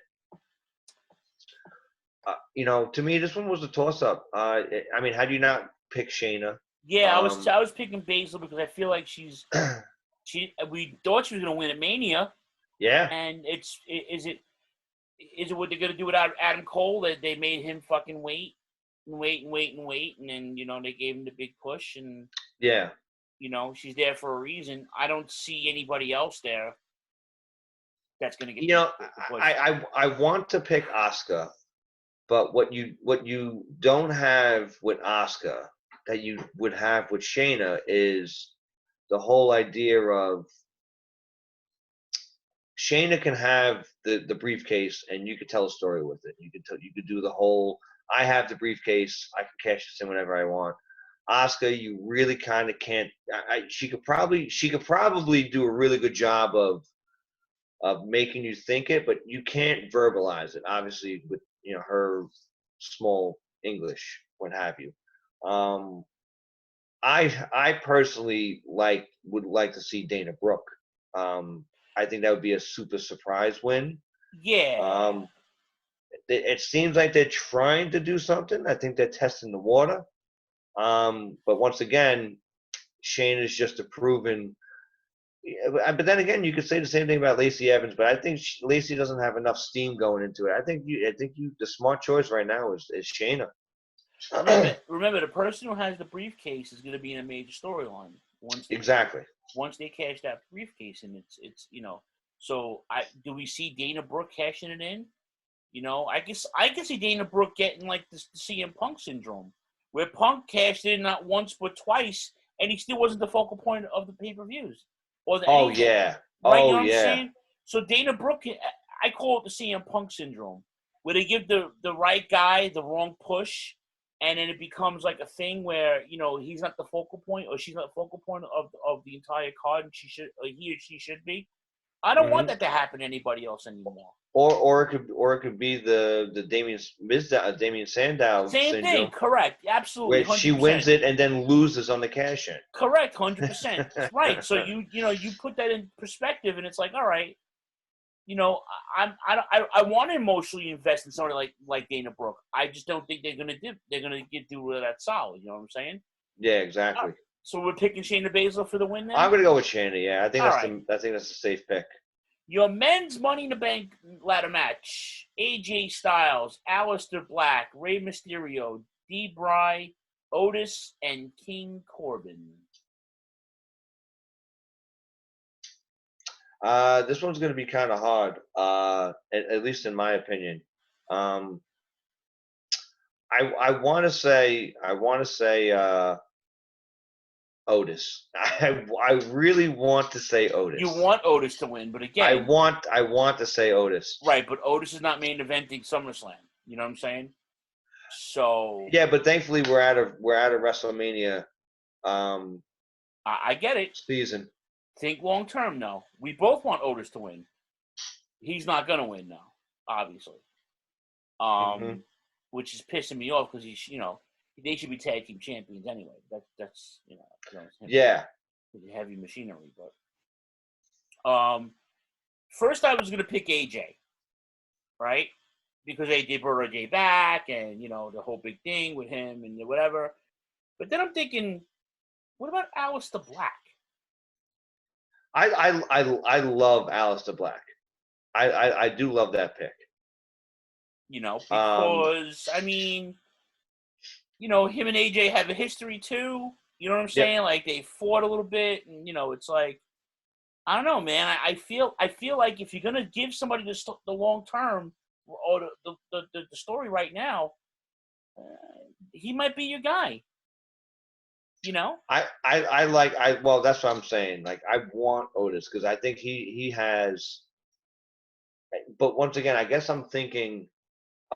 To me, this one was a toss-up. How do you not pick Shayna? Yeah, I was picking Baszler because I feel like we thought she was going to win at Mania. Yeah. And is it what they're going to do without Adam Cole, that they made him fucking wait? and then, you know, they gave him the big push, and yeah, you know, she's there for a reason. I don't see anybody else there that's going to get the push. I want to pick Asuka, but what you don't have with Asuka that you would have with Shayna is the whole idea of Shayna can have the briefcase and you could tell a story with it. You could do the whole I have the briefcase, I can cash this in whenever I want. Asuka, you really kind of can't. She could probably do a really good job of making you think it, but you can't verbalize it. Obviously, with her small English, what have you. I personally would like to see Dana Brooke. I think that would be a super surprise win. Yeah. It seems like they're trying to do something. I think they're testing the water. But once again, Shane is just a proven. But then again, you could say the same thing about Lacey Evans, but I think Lacey doesn't have enough steam going into it. I think the smart choice right now is Shayna. Remember, the person who has the briefcase is going to be in a major storyline once they cash that briefcase, and it's So do we see Dana Brooke cashing it in? I can see Dana Brooke getting like the CM Punk syndrome, where Punk cashed in not once but twice, and he still wasn't the focal point of the pay-per-views. Right, yeah. Right, you know what I'm saying? So Dana Brooke, I call it the CM Punk syndrome, where they give the right guy the wrong push, and then it becomes like a thing where he's not the focal point, or she's not the focal point of the entire card, and he or she should be. I don't want that to happen to anybody else anymore. Or it could be the Damien Sandow Same syndrome. Thing, correct, absolutely. Where 100%. she wins it and then loses on the cash in. Correct, 100%. Right. So you put that in perspective, and it's like, all right, I want to emotionally invest in somebody like Dana Brooke. I just don't think they're gonna do that solid. You know what I'm saying? Yeah, exactly. So we're picking Shayna Baszler for the win then? I'm gonna go with Shayna. Yeah, I think that's a safe pick. Your men's Money in the Bank ladder match: AJ Styles, Aleister Black, Rey Mysterio, D-Bry, Otis, and King Corbin. This one's going to be kind of hard, at least in my opinion. I want to say Otis. I really want to say Otis. You want Otis to win, but again, I want to say Otis. Right, but Otis is not main eventing SummerSlam. You know what I'm saying? So yeah, but thankfully we're out of WrestleMania. I get it. Season. Think long term, though. We both want Otis to win. He's not gonna win now, obviously. Which is pissing me off because he's, they should be tag team champions anyway. That's yeah, heavy machinery. But first I was gonna pick AJ, right? Because AJ brought AJ back, and the whole big thing with him and whatever. But then I'm thinking, what about Aleister Black? I love Aleister Black. I do love that pick. Because him and AJ have a history too. You know what I'm saying? Yep. Like they fought a little bit, and it's like, I don't know, man. I feel like if you're gonna give somebody the long term or the story right now, he might be your guy. Well, that's what I'm saying. Like, I want Otis because I think he has. But once again, I guess I'm thinking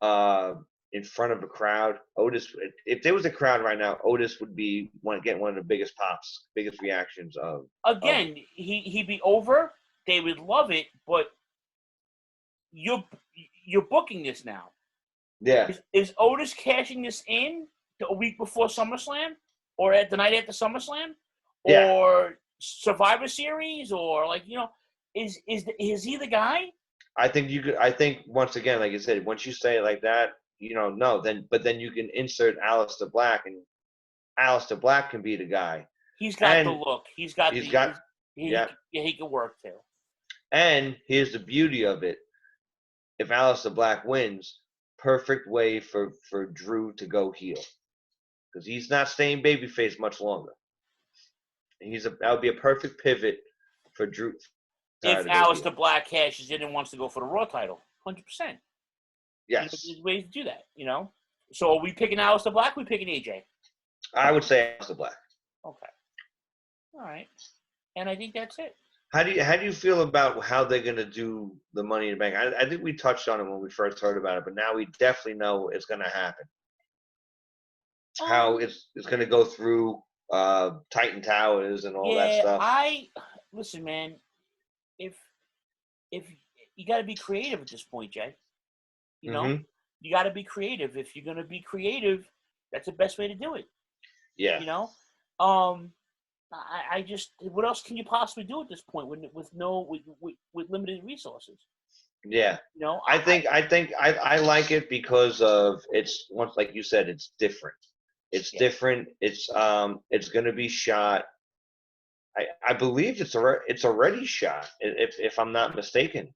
in front of a crowd. Otis, if there was a crowd right now, Otis would be getting one of the biggest pops, biggest reactions of. Again, he'd be over. They would love it, but you're booking this now. Yeah. Is Otis cashing this in a week before SummerSlam? Or at the night after SummerSlam, or Survivor Series, or is he the guy? I think you could. I think once again, like you said, once you say it like that, but then you can insert Aleister Black, and Aleister Black can be the guy. He's got the look. He can work too. And here's the beauty of it: if Aleister Black wins, perfect way for Drew to go heel, because he's not staying babyface much longer. That would be a perfect pivot for Drew. If Aleister Black cashes in and wants to go for the Raw title, 100%. Yes. There's ways to do that, you know? So are we picking Aleister Black or are we picking AJ? I would say Aleister Black. Okay. All right. And I think that's it. How do you feel about how they're going to do the Money in the Bank? I think we touched on it when we first heard about it, but now we definitely know it's going to happen. How it's going to go through Titan Towers and all that stuff. Listen, man. If you got to be creative at this point, Jay. You know, you got to be creative. If you're going to be creative, that's the best way to do it. Yeah. You know, I just, what else can you possibly do at this point with limited resources? Yeah. You know, I like it because of it's once, like you said, it's different. It's different. It's going to be shot. I believe it's already shot. If I'm not mistaken,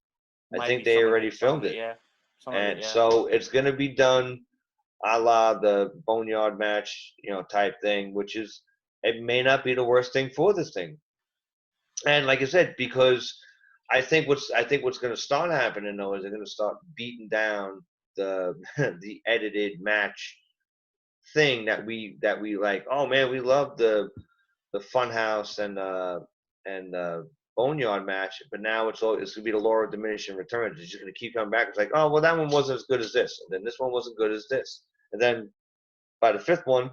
I think they already filmed it. Yeah. And so it's going to be done a la the Boneyard match, type thing, which is, it may not be the worst thing for this thing. And like I said, because I think what's going to start happening though is they're going to start beating down the the edited match thing that we like. Oh man, we love the Funhouse and Boneyard match, but now it's going to be the law of diminishing returns. It's just going to keep coming back. It's like, oh well, that one wasn't as good as this, and then this one wasn't good as this, and then by the fifth one,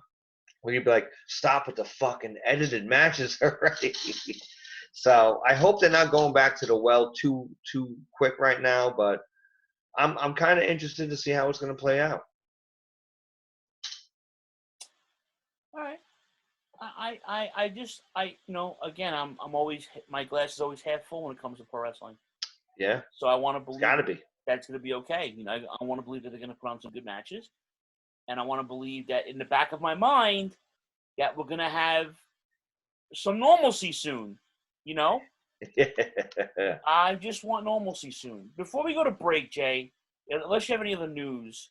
where you'd be like, stop with the fucking edited matches already. So I hope they're not going back to the well too quick right now, but I'm kind of interested to see how it's going to play out. All right. Again, I'm always, my glass is always half full when it comes to pro wrestling. Yeah. So I want to believe gotta be. That's going to be okay. You know, I want to believe that they're going to put on some good matches. And I want to believe that in the back of my mind that we're going to have some normalcy soon, you know? I just want normalcy soon. Before we go to break, Jay, unless you have any other news.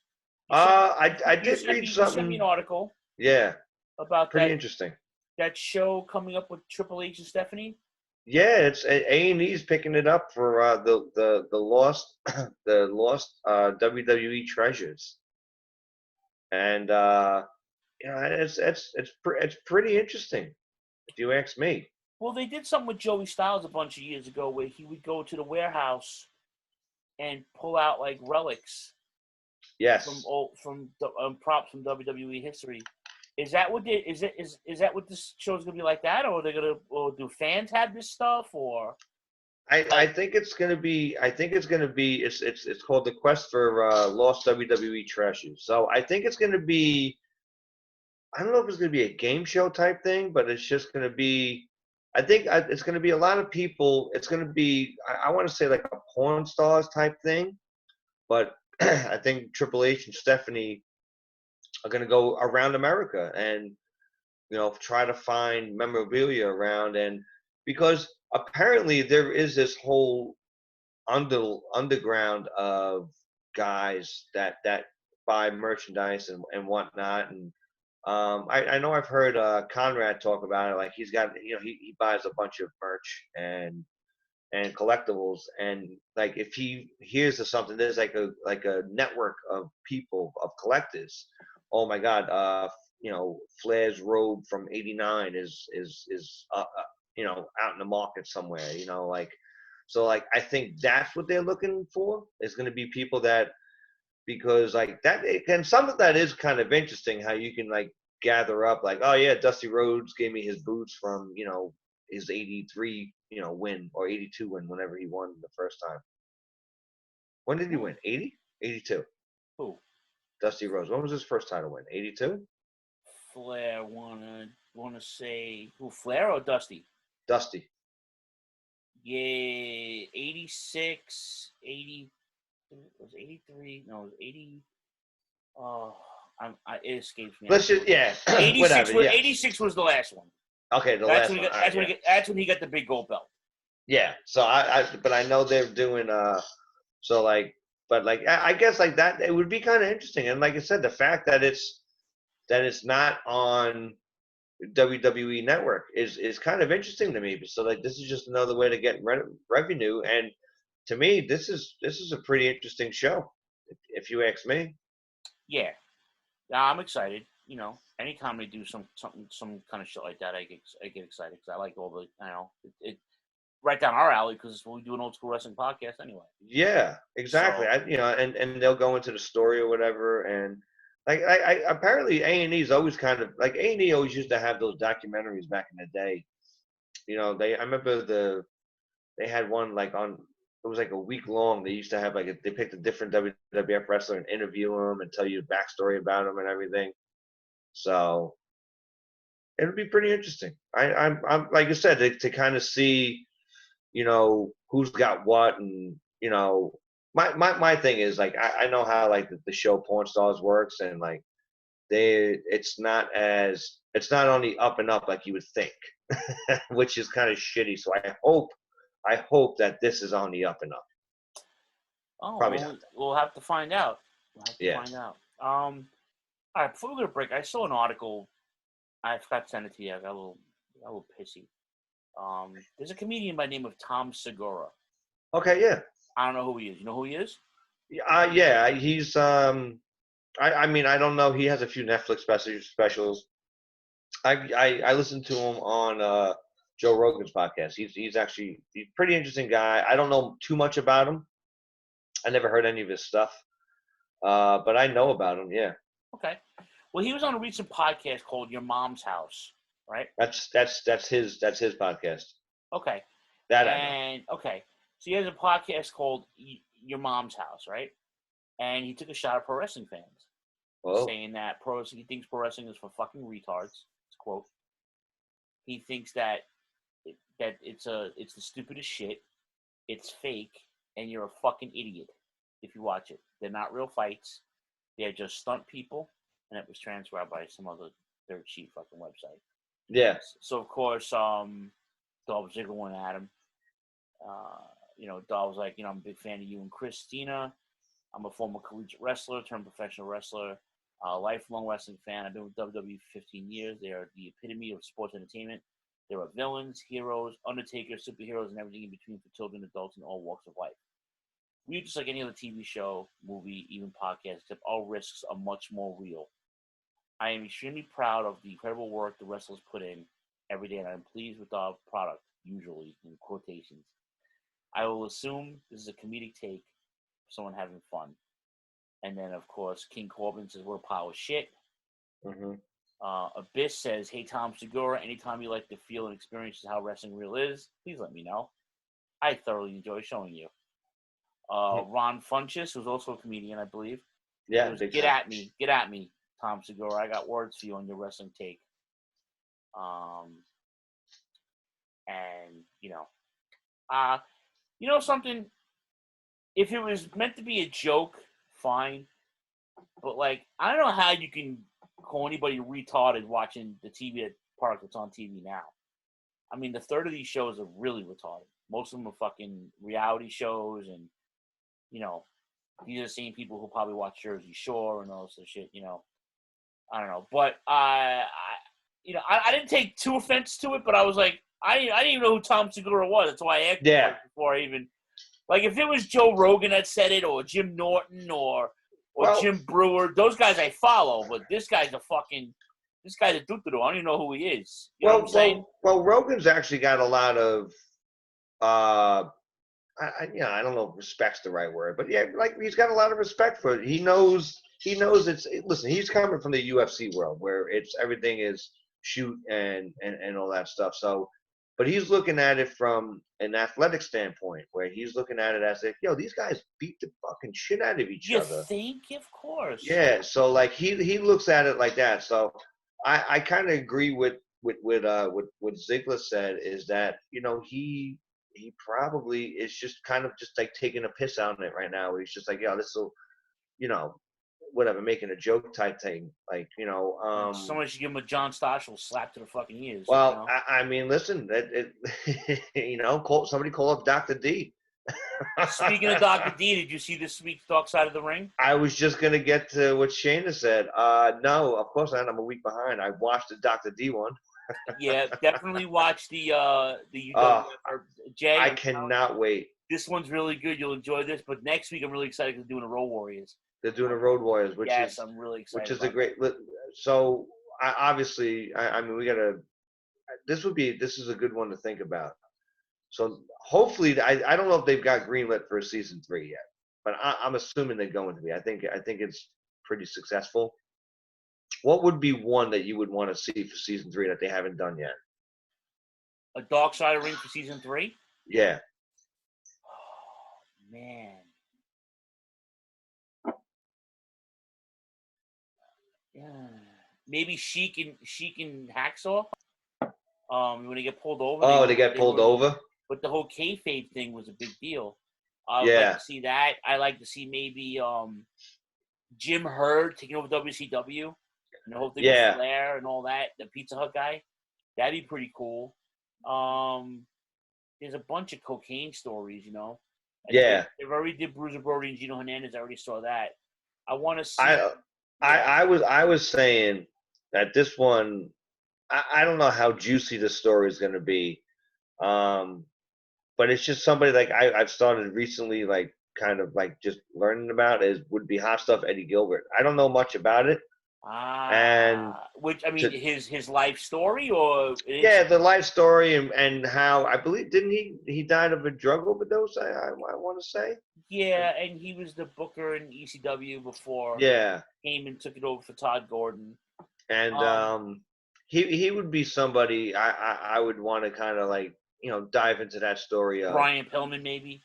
I did read something. You sent me an article. Yeah. About pretty interesting. That show coming up with Triple H and Stephanie. Yeah, it's A&E's picking it up for the lost WWE treasures, and it's pretty interesting, if you ask me. Well, they did something with Joey Styles a bunch of years ago where he would go to the warehouse and pull out like relics. Yes. From props from WWE history. Is that what this show is gonna be like that, or are they gonna, or do fans have this stuff, or? I think it's gonna be. It's called the Quest for Lost WWE Treasures. So I think it's gonna be. I don't know if it's gonna be a game show type thing, but it's just gonna be. I think it's gonna be a lot of people. It's gonna be. I want to say like a porn stars type thing, but I think Triple H and Stephanie are going to go around America and, try to find memorabilia around. And because apparently there is this whole underground of guys that buy merchandise and whatnot. And I know I've heard Conrad talk about it. Like he's got, he buys a bunch of merch and collectibles, and like if he hears of something, there's like a network of people, of collectors. Oh my God, Flair's robe from '89 is out in the market somewhere. So I think that's what they're looking for. Is going to be people that, because like that, and some of that is kind of interesting how you can like gather up like, oh yeah, Dusty Rhodes gave me his boots from his '83 win, or '82 win, whenever he won the first time. When did he win? 80? 82. Who? Dusty Rhodes. When was his first title win? 82? Flair, wanna say who, Flair or Dusty? Dusty. Yeah, 86, 80, was 83? No, it was 80. Oh, it escapes me. Let's just, 86 whatever. Was, 86 was the last one. Okay, That's when he got the big gold belt. Yeah. So but I know they're doing so like but like I guess like that it would be kind of interesting. And like I said, the fact that it's not on WWE Network is kind of interesting to me. So like this is just another way to get revenue, and to me this is a pretty interesting show, if you ask me. Yeah, I'm excited. You know, anytime they do some kind of shit like that, I get excited because I like all the it right down our alley because we do an old school wrestling podcast anyway. Yeah, exactly. So, and they'll go into the story or whatever, and like I apparently A&E is always kind of like A&E always used to have those documentaries back in the day. You know, I remember they had one like on. It was like a week long. They used to have like they picked a different WWF wrestler and interview them and tell you the backstory about them and everything. So it'll be pretty interesting. I'm like I said to kind of see, you know, who's got what, and you know, my thing is like I know how like the show Porn Stars works, and like it's not on the up and up like you would think, which is kind of shitty. So I hope that this is on the up and up. Oh, probably we'll have to find out. Find out. All right, before we go to break, I saw an article. I forgot to send it to you. I got a little pissy. There's a comedian by the name of Tom Segura. Okay, yeah. I don't know who he is. You know who he is? Yeah, he's I mean, I don't know. He has a few Netflix specials. I listened to him on Joe Rogan's podcast. He's a pretty interesting guy. I don't know too much about him. I never heard any of his stuff, but I know about him. Yeah. Okay. Well, he was on a recent podcast called Your Mom's House, right? That's his podcast. Okay. That I know. Okay, so he has a podcast called Your Mom's House, right? And he took a shot at pro wrestling fans, saying that he thinks pro wrestling is for fucking retards. Quote. He thinks that it's the stupidest shit. It's fake, and you're a fucking idiot if you watch it. They're not real fights. They're just stunt people, and it was transcribed by some other dirt sheet fucking website. Yeah. So of course, Dolph Ziggler went at him. You know, Dolph was like, you know, I'm a big fan of you and Christina. I'm a former collegiate wrestler turned professional wrestler. Lifelong wrestling fan. I've been with WWE for 15 years. They are the epitome of sports entertainment. There are villains, heroes, undertakers, superheroes, and everything in between for children, adults, and all walks of life. We're just like any other TV show, movie, even podcast, except all risks are much more real. I am extremely proud of the incredible work the wrestlers put in every day, and I'm pleased with our product, usually, in quotations. I will assume this is a comedic take for someone having fun. And then, of course, King Corbin says, we're a pile of shit. Mm-hmm. Abyss says, hey, Tom Segura, anytime you like to feel and experience how wrestling real is, please let me know. I thoroughly enjoy showing you. Ron Funches, who's also a comedian, I believe. Yeah. Goes, get at me, Tom Segura. I got words for you on your wrestling take. And, you know something? If it was meant to be a joke, fine, but like I don't know how you can call anybody retarded watching the TV product that's on TV now. I mean, the third of these shows are really retarded. Most of them are fucking reality shows, and you know, these are the same people who probably watch Jersey Shore and all this shit. You know, I don't know, but I didn't take too offense to it, but I was like, I didn't even know who Tom Segura was. That's why I asked before I even. Like, if it was Joe Rogan that said it, or Jim Norton, or Jim Brewer, those guys I follow, but this guy's a doo-doo-doo. I don't even know who he is. You know what I'm saying? Well, Rogan's actually got a lot of, I don't know if respect's the right word, but yeah, like, he's got a lot of respect for it. He knows listen, he's coming from the UFC world, where everything is shoot and all that stuff, so. But he's looking at it from an athletic standpoint, where he's looking at it as if, these guys beat the fucking shit out of each other. You think? Of course. Yeah, so like he looks at it like that. So I kind of agree with what Ziggler said, is that he probably is just kind of just like taking a piss out on it right now. Where he's just like, this will, whatever, making a joke type thing, like someone should give him a John Stossel slap to the fucking ears. Well, I mean, listen, somebody call up Dr. D. Speaking of Dr. D, did you see this week's Dark Side of the Ring? I was just going to get to what Shayna said. No, of course not. I'm a week behind. I watched the Dr. D one. Yeah, definitely watch the UW. Jay, I cannot wait. This one's really good. You'll enjoy this. But next week, I'm really excited because they're doing a Road Warriors. They're doing a Road Warriors, which is I'm really excited. Which is a great. So I mean, we gotta. This is a good one to think about. So hopefully, I don't know if they've got greenlit for season 3 yet, but I'm assuming they're going to be. I think it's pretty successful. What would be one that you would want to see for season 3 that they haven't done yet? A Dark Side of the Ring for season 3? Yeah. Oh, man. Yeah. Maybe Sheik and Hacksaw. When they get pulled over. They get pulled over. But the whole kayfabe thing was a big deal. I would like to see that. I like to see maybe Jim Herd taking over WCW and the whole thing with Flair and all that. The Pizza Hut guy. That'd be pretty cool. There's a bunch of cocaine stories, you know. They've already did Bruiser Brody and Gino Hernandez. I already saw that. I want to see. I was saying that this one, I don't know how juicy the story is going to be, but it's just somebody like I've started recently, like kind of like just learning about would be Hot Stuff Eddie Gilbert. I don't know much about it. Which I mean, his life story, or the life story and how I believe didn't he died of a drug overdose? I want to say. Yeah, and he was the booker in ECW before. Yeah, Heyman took it over for Todd Gordon. And he would be somebody I would want to kind of like dive into that story. Brian Pillman maybe.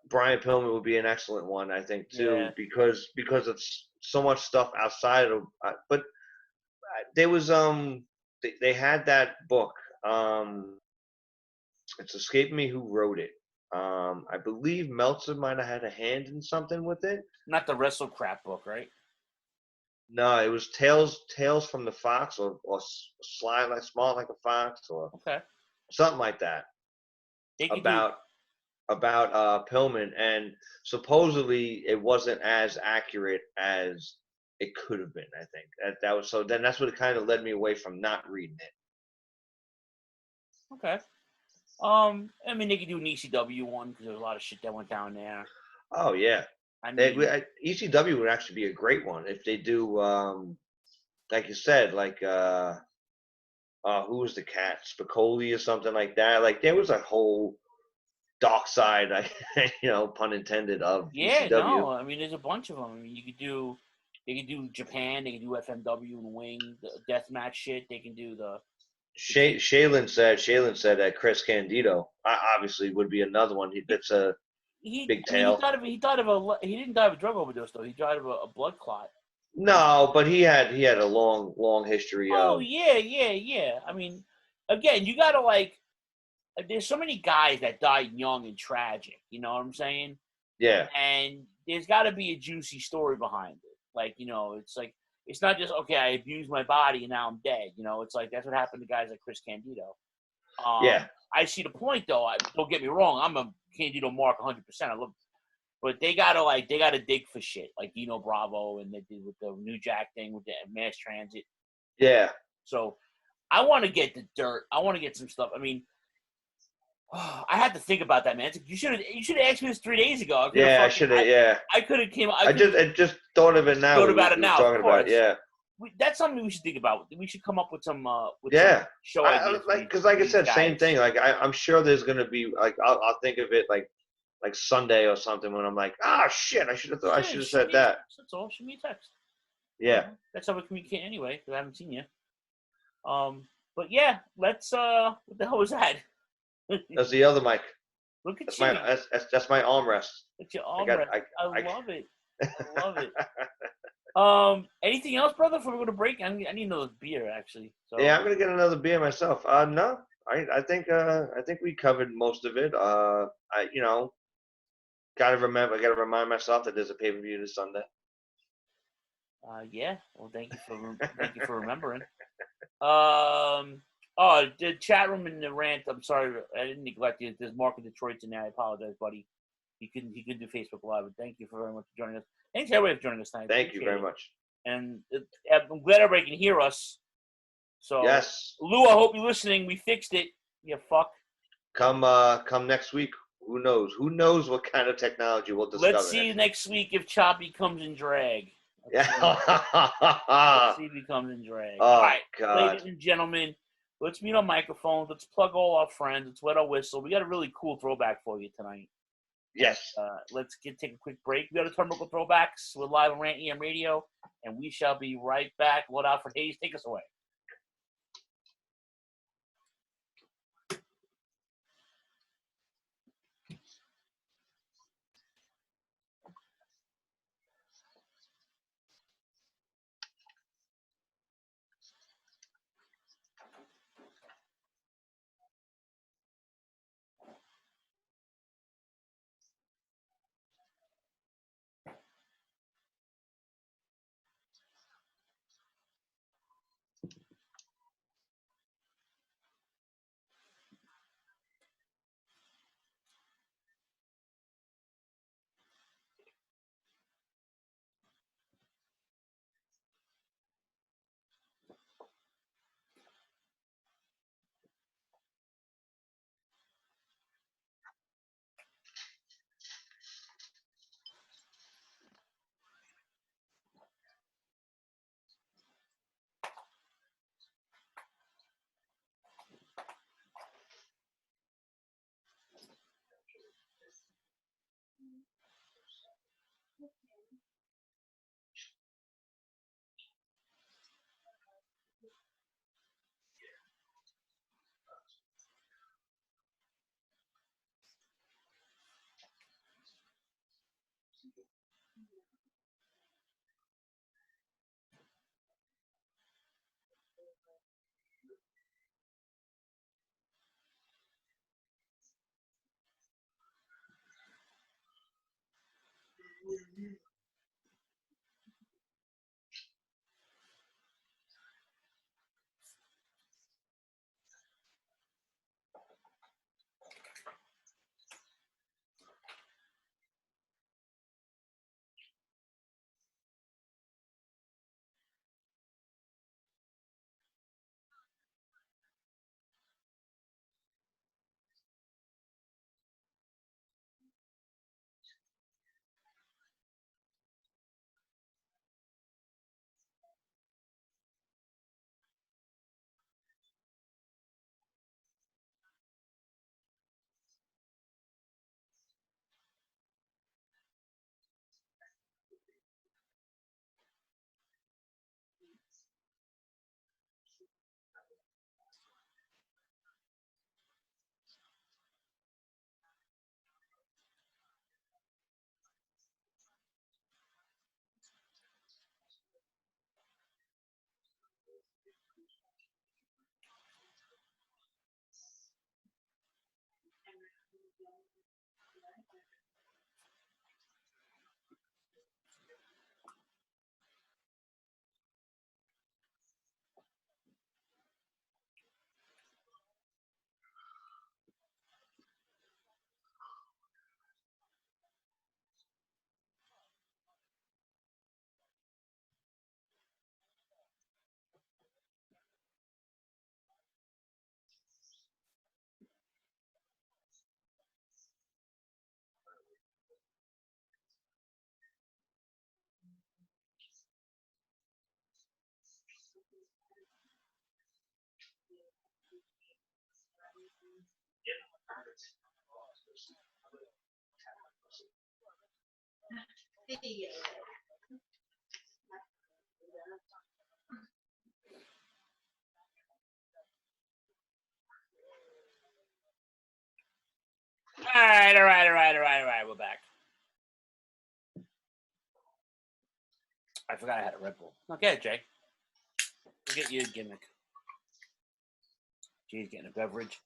Brian Pillman would be an excellent one, I think, too, because it's so much stuff outside of. But there was they had that book. It's escaping me who wrote it. I believe Meltzer might have had a hand in something with it. Not the Wrestle Crap book, right? No, it was Tales from the Fox, or Sly like Small like a Fox, or something like that. About Pillman, and supposedly it wasn't as accurate as it could have been. I think that was so. Then that's what kind of led me away from not reading it. Okay. I mean, they could do an ECW one because there's a lot of shit that went down there. Oh yeah. I mean, ECW would actually be a great one if they do, like you said, like who was the cat, Spicoli or something like that. Like there was a whole dark side, pun intended, of ECW. No, I mean there's a bunch of them. I mean they could do Japan, they could do FMW and Wing, the deathmatch shit. They can do the. Shaylin said that Chris Candido obviously would be another one. That's a. Big tail. He didn't die of a drug overdose though. He died of a blood clot. No, but he had a long history. Oh yeah. I mean, again, you gotta there's so many guys that died young and tragic. You know what I'm saying? Yeah. And there's got to be a juicy story behind it. It's like it's not just I abused my body and now I'm dead. It's like that's what happened to guys like Chris Candido. I see the point though. Don't get me wrong. I'm a Candido mark 100%. I love, but they gotta dig for shit like Dino Bravo and they did with the New Jack thing with the mass transit. Yeah. So I want to get the dirt. I want to get some stuff. I mean, I had to think about that, man. You should have asked me this 3 days ago. I should have. Yeah. I could have came. I just thought of it now. Thought about it now. Talking about it, yeah. That's something we should think about. We should come up with some some show ideas. Because like I said, same thing. Like I'm sure there's gonna be like I'll think of it like Sunday or something when I'm like, shit, I should have said that. That's all. Shoot me a text. Yeah. That's how we communicate anyway. Because I haven't seen you. But yeah, let's. What the hell was that? That's the other mic. Look at that's my armrest. That's your armrest. I love it. I love it. Anything else, brother? Before we go to break, I need another beer actually. So. Yeah, I'm gonna get another beer myself. No, I think we covered most of it. I gotta remind myself that there's a pay-per-view this Sunday. Yeah. Well, thank you for remembering. Oh, the chat room and the rant. I'm sorry, I didn't neglect you. There's Mark in Detroit tonight. I apologize, buddy. He couldn't do Facebook Live, but thank you very much for joining us. Thanks everybody for joining us tonight. Thank you very much. And I'm glad everybody can hear us. So yes, Lou, I hope you're listening. We fixed it. You fuck. Come next week. Who knows? Who knows what kind of technology we'll discover? Let's see next week if Choppy comes in drag. Let's see if he comes in drag. Oh, all right, God. ladies and gentlemen, let's mute our microphones. Let's plug all our friends. Let's wet our whistle. We got a really cool throwback for you tonight. Yes. Let's take a quick break. We got a Turnbuckle Throwbacks. We're live on Rant EM Radio, and we shall be right back. Load out for Hayes. Take us away. All right. We're back. I forgot I had a Red Bull. Okay, Jay. We'll get you a gimmick. Jay's getting a beverage.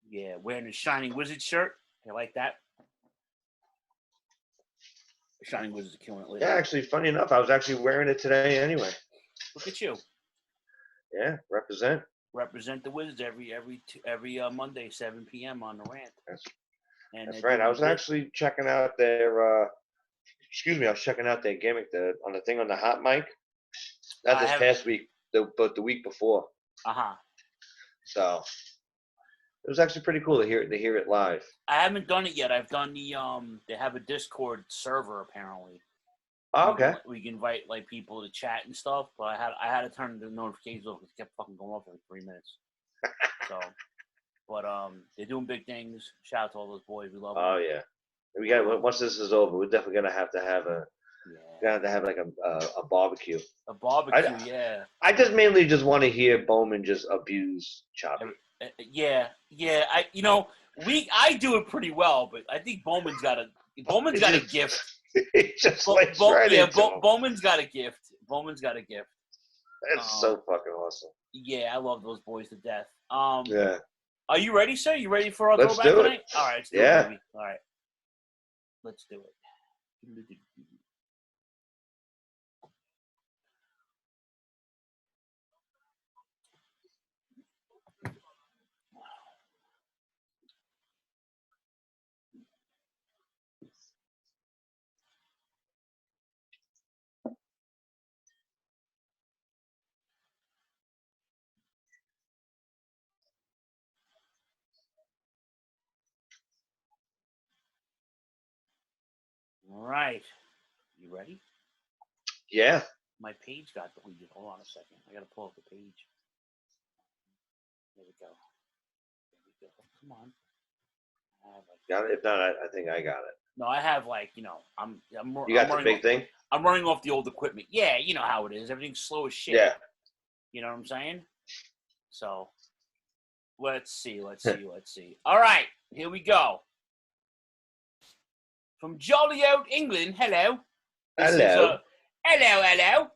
Yeah, wearing a Shining Wizard shirt. I like that. The Shining Wizards are killing it lately. Yeah, actually, funny enough, I was actually wearing it today anyway. Look at you. Yeah, represent. Represent the Wizards every Monday, 7 p.m. on the Rant. That's right. I was actually checking out their. Excuse me. I was checking out their gimmick on the thing on the hot mic. Not this past week, but the week before. So it was actually pretty cool to hear it live. I haven't done it yet. I've done the They have a Discord server apparently. Oh, okay. We can invite like people to chat and stuff, but I had to turn the notifications off because it kept fucking going off every 3 minutes. So, but they're doing big things. Shout out to all those boys. We love them. Oh yeah, we got. Once this is over, we're definitely gonna have to have like a barbecue. A barbecue, yeah. I just mainly just want to hear Bowman just abuse Choppy. Yeah. I do it pretty well, but I think Bowman's got a gift. Just like Bowman's got a gift. That's so fucking awesome. Yeah, I love those boys to death. Yeah. Are you ready, sir? You ready for our Let's throwback do it. tonight? All right, let's do it, baby. All right. Let's do it. All right. You ready? Yeah. My page got deleted. Hold on a second. I got to pull up the page. There we go. Come on. Got it? If not, I think I got it. No, I have You got the big thing? I'm running off the old equipment. Yeah, you know how it is. Everything's slow as shit. Yeah. You know what I'm saying? So, let's see. All right, here we go. From Jolly Out, England, hello. Hello. Hello.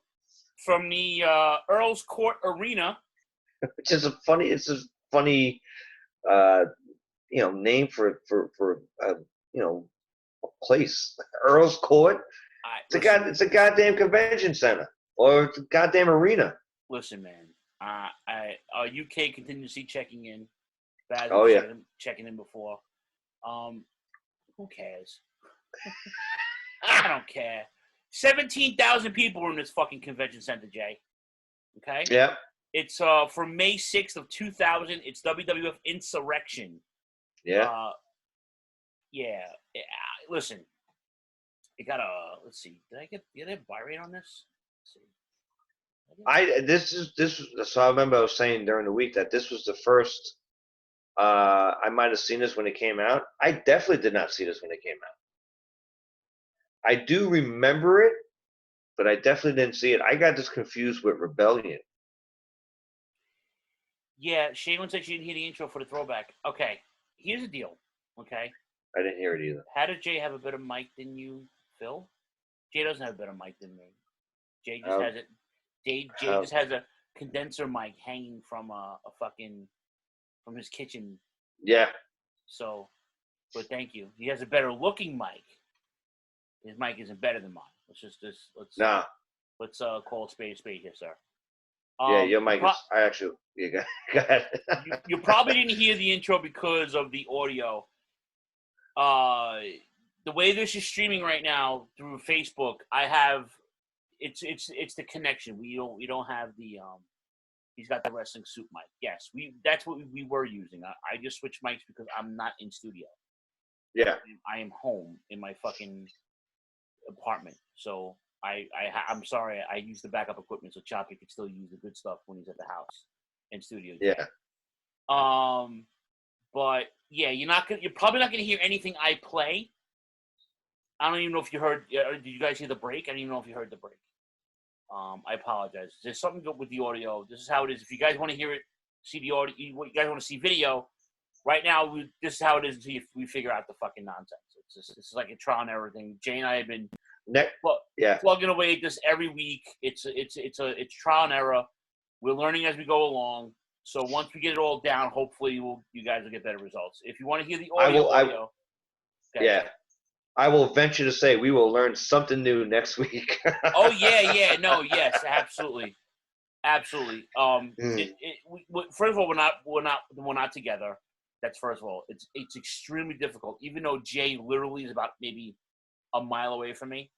From the Earl's Court Arena. Which is a funny name for a place. Earl's Court. It's a goddamn convention center or it's a goddamn arena. Listen, man. UK contingency checking in. Checking in before. Who cares? I don't care. 17,000 people were in this fucking convention center, Jay. Okay? Yeah. It's from May 6th of 2000. It's WWF Insurrextion. Yeah. Listen. It got let's see. Did I have buy rate on this? Let's see. So I remember I was saying during the week that this was the first I might have seen this when it came out. I definitely did not see this when it came out. I do remember it, but I definitely didn't see it. I got this confused with Rebellion. Yeah, Shaylin said she didn't hear the intro for the throwback. Okay, here's the deal, okay? I didn't hear it either. How did Jay have a better mic than you, Phil? Jay doesn't have a better mic than me. Jay just has it. Jay just has a condenser mic hanging from from his kitchen. Yeah. So, but thank you. He has a better looking mic. His mic isn't better than mine. Let's call a spade here, sir. Yeah, your mic is. Go ahead. You probably didn't hear the intro because of the audio. The way this is streaming right now through Facebook, I have it's the connection. We don't have the he's got the wrestling suit mic. Yes, that's what we were using. I just switched mics because I'm not in studio. Yeah. I am home in my fucking apartment. So I'm sorry, I use the backup equipment so Choppy could still use the good stuff when he's at the house and studio. Yeah. But yeah, you're probably not gonna hear anything I play. I don't even know if you heard. Did you guys hear the break? I don't even know if you heard the break. I apologize. There's something good with the audio. This is how it is. If you guys want to hear it, see the audio. You guys want to see video? Right now, this is how it is until we figure out the fucking nonsense. This is like a trial and error thing. Jay and I have been plugging away at this every week. It's trial and error. We're learning as we go along. So once we get it all down, hopefully you guys will get better results. If you want to hear the audio, I will venture to say we will learn something new next week. Oh yeah, no, yes, absolutely. Absolutely. First of all, we're not together. That's first of all. It's extremely difficult. Even though Jay literally is about maybe a mile away from me.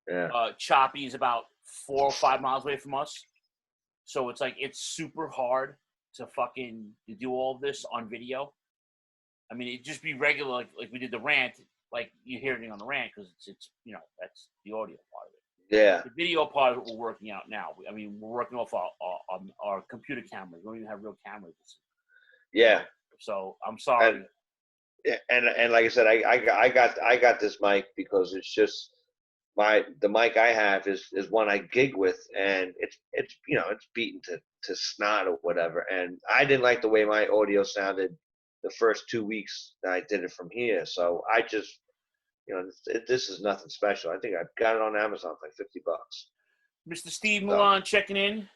Yeah. Choppy is about 4 or 5 miles away from us. So it's like it's super hard to do all of this on video. I mean, it'd just be regular, like we did the rant, like you hear everything on the rant because it's that's the audio part of it. Yeah. The video part of it we're working out now. I mean, we're working off our computer cameras. We don't even have real cameras. Yeah. So I'm sorry. And like I said, I got this mic because it's just the mic I have is one I gig with, and it's it's beaten to snot or whatever, and I didn't like the way my audio sounded the first 2 weeks that I did it from here. So I just this is nothing special. I think I got it on Amazon for like $50. Mr. Steve Milan checking in.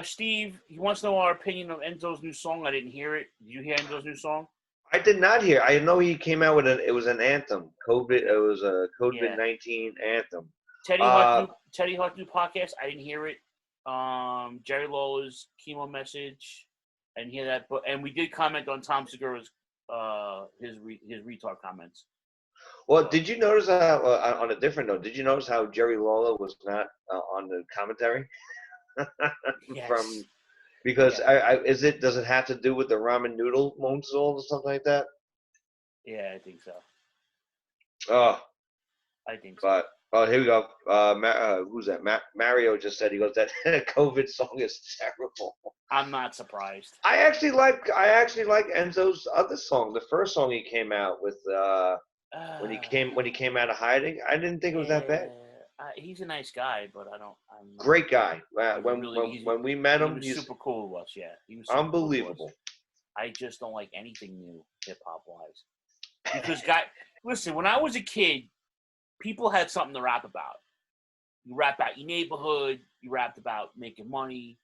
Steve, he wants to know our opinion of Enzo's new song. I didn't hear it. Did you hear Enzo's new song? I did not hear. I know he came out with it was an anthem. It was a COVID-19 anthem. Teddy Hart new podcast. I didn't hear it. Jerry Lawler's chemo message. I didn't hear that. And we did comment on Tom Segura's his retard comments. Well, did you notice how on a different note? Did you notice how Jerry Lawler was not on the commentary? Yes. Because does it have to do with the ramen noodle moonsault or something like that? Yeah, I think so. Oh, I think so. But here we go. Who's that? Mario just said, he goes, that COVID song is terrible. I'm not surprised. I actually like Enzo's other song. The first song he came out with when he came out of hiding. I didn't think it was that bad. He's a nice guy, but great guy. When we met him, he's super cool with us. Yeah, he was unbelievable. Cool. I just don't like anything new hip hop wise. Because listen, when I was a kid, people had something to rap about. You rap about your neighborhood. You rapped about making money,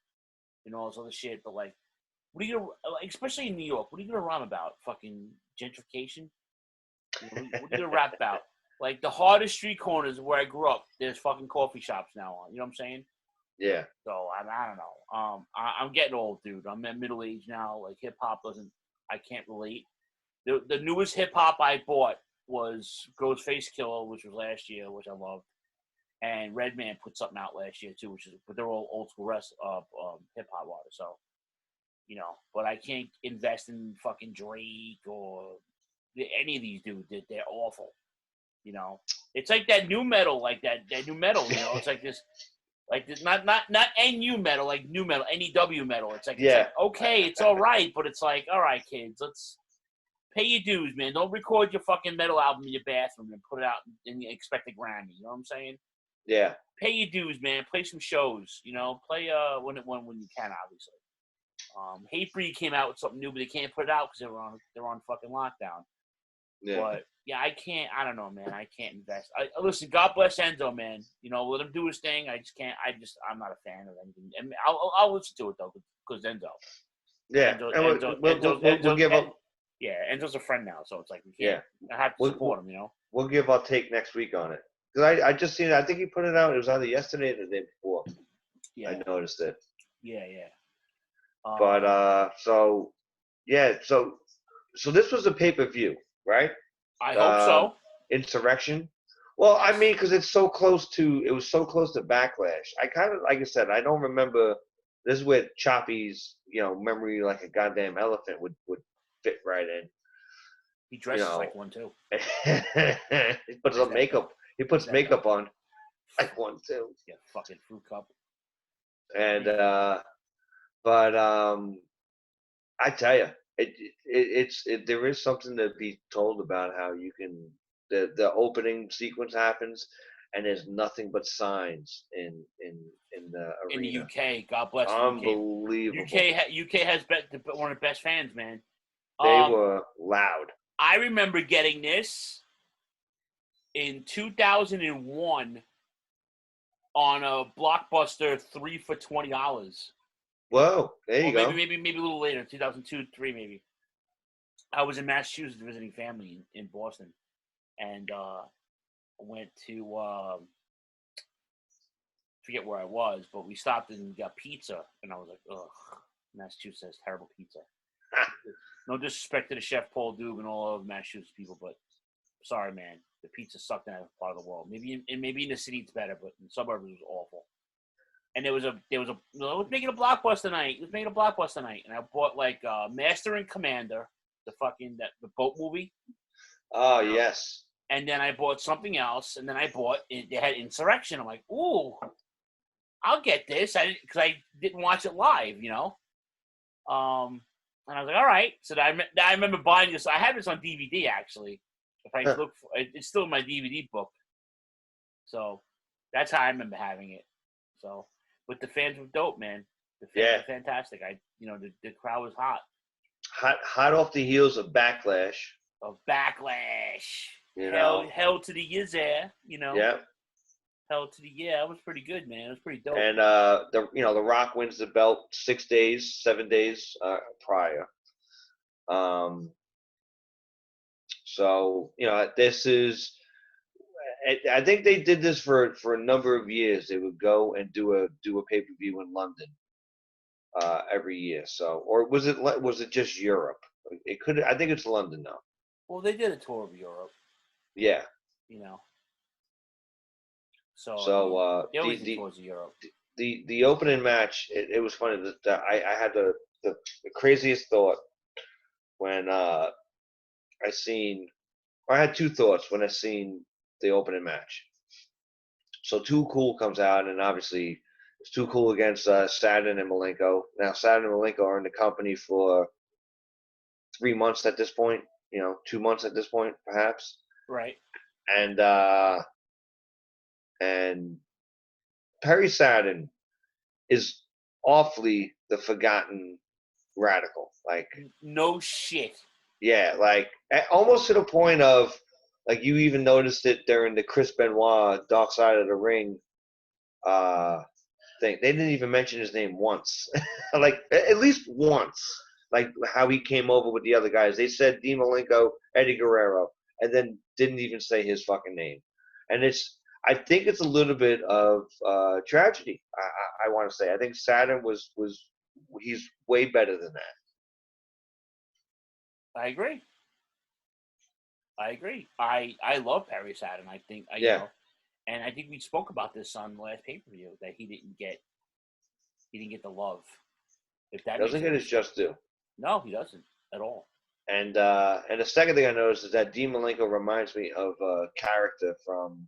and all this other shit. But what are you gonna, especially in New York? What are you gonna rap about? Fucking gentrification. What are you gonna rap about? Like, the hardest street corners where I grew up, there's fucking coffee shops now on. You know what I'm saying? Yeah. So, I don't know. I'm getting old, dude. I'm at middle age now. Like, hip-hop I can't relate. The newest hip-hop I bought was Ghostface Killer, which was last year, which I loved. And Redman put something out last year, too, but they're all old-school hip-hop artists. So, but I can't invest in fucking Drake or any of these dudes. They're awful. It's like that new metal, that new metal. It's like this, not NU metal, like new metal, NEW metal. It's like, okay, it's all right, but it's like, all right, kids, let's pay your dues, man. Don't record your fucking metal album in your bathroom and put it out and expect a Grammy. You know what I'm saying? Yeah. Pay your dues, man. Play some shows. Play when you can, obviously. Hatebreed came out with something new, but they can't put it out because they're on fucking lockdown. Yeah. But yeah, I can't. I don't know, man. I can't invest. Listen. God bless Enzo, man. Let him do his thing. I just can't. I'm not a fan of anything. And I'll listen to it though, because Enzo. Yeah. We'll give him. Yeah, Enzo's a friend now, so it's like we can't. I have to support him. We'll give our take next week on it. Because I just seen it. I think he put it out. It was either yesterday or the day before. Yeah. I noticed it. Yeah, yeah. But so this was a pay-per-view, right? I hope so. Insurrextion. Well, I mean, because it was so close to Backlash. I kind of, like I said, I don't remember. This is where Choppy's, memory like a goddamn elephant would fit right in. He dresses like one too. He puts on makeup. He puts makeup on like one too. Yeah, fucking fruit cup. And but I tell you, there is something to be told about how you can the opening sequence happens and there's nothing but signs in the arena. In the UK. God bless the Unbelievable. UK has one of the best fans, man. They were loud. I remember getting this in 2001 on a Blockbuster 3 for $20. Whoa, there you go. Maybe a little later, 2002, 3 maybe. I was in Massachusetts visiting family in Boston, and went to forget where I was, but we stopped and got pizza, and I was like, ugh, Massachusetts has terrible pizza. No disrespect to the chef Paul Dube and all of Massachusetts people, but sorry, man, the pizza sucked in that part of the world. Maybe in the city it's better, but in the suburbs it was awful. And it was making a blockbuster night. It was making a blockbuster night, and I bought like Master and Commander, the boat movie. Oh yes. And then I bought something else, and then they had Insurrextion. I'm like, ooh, I'll get this. Because I didn't watch it live, you know. And I was like, all right. So I remember buying this. I have this on DVD actually. If I look for it, it's still in my DVD book. So that's how I remember having it. So, but the fans were dope, man. The fans were fantastic. The crowd was hot. Hot off the heels of Backlash. Hell to the years there, you know. Yeah. Hell to the That was pretty good, man. It was pretty dope. And the Rock wins the belt 7 days prior. So this is. I think they did this for a number of years. They would go and do a pay-per-view in London every year. So, or was it just Europe? It could. I think it's London now. Well, they did a tour of Europe. Yeah. You know. So they always did tours of Europe. The opening match, it was funny that I had the craziest thought when I had two thoughts when I seen the opening match. So Too Cool comes out, and obviously it's Too Cool against Saturn and Malenko. Now Saturn and Malenko are in the company for 3 months at this point, 2 months at this point, perhaps. Right. And Perry Saturn is awfully the forgotten radical. Like, no shit. Yeah, like almost to the point of like you even noticed it during the Chris Benoit Dark Side of the Ring thing. They didn't even mention his name once, like at least once. Like how he came over with the other guys. They said Dean Malenko, Eddie Guerrero, and then didn't even say his fucking name. And I think it's a little bit of tragedy. I want to say. I think Saturn he's way better than that. I agree. I love Perry Saturn. I think and I think we spoke about this on the last pay-per-view that he didn't get the love. If that doesn't get his just due. No, he doesn't at all. And the second thing I noticed is that Dean Malenko reminds me of a character from,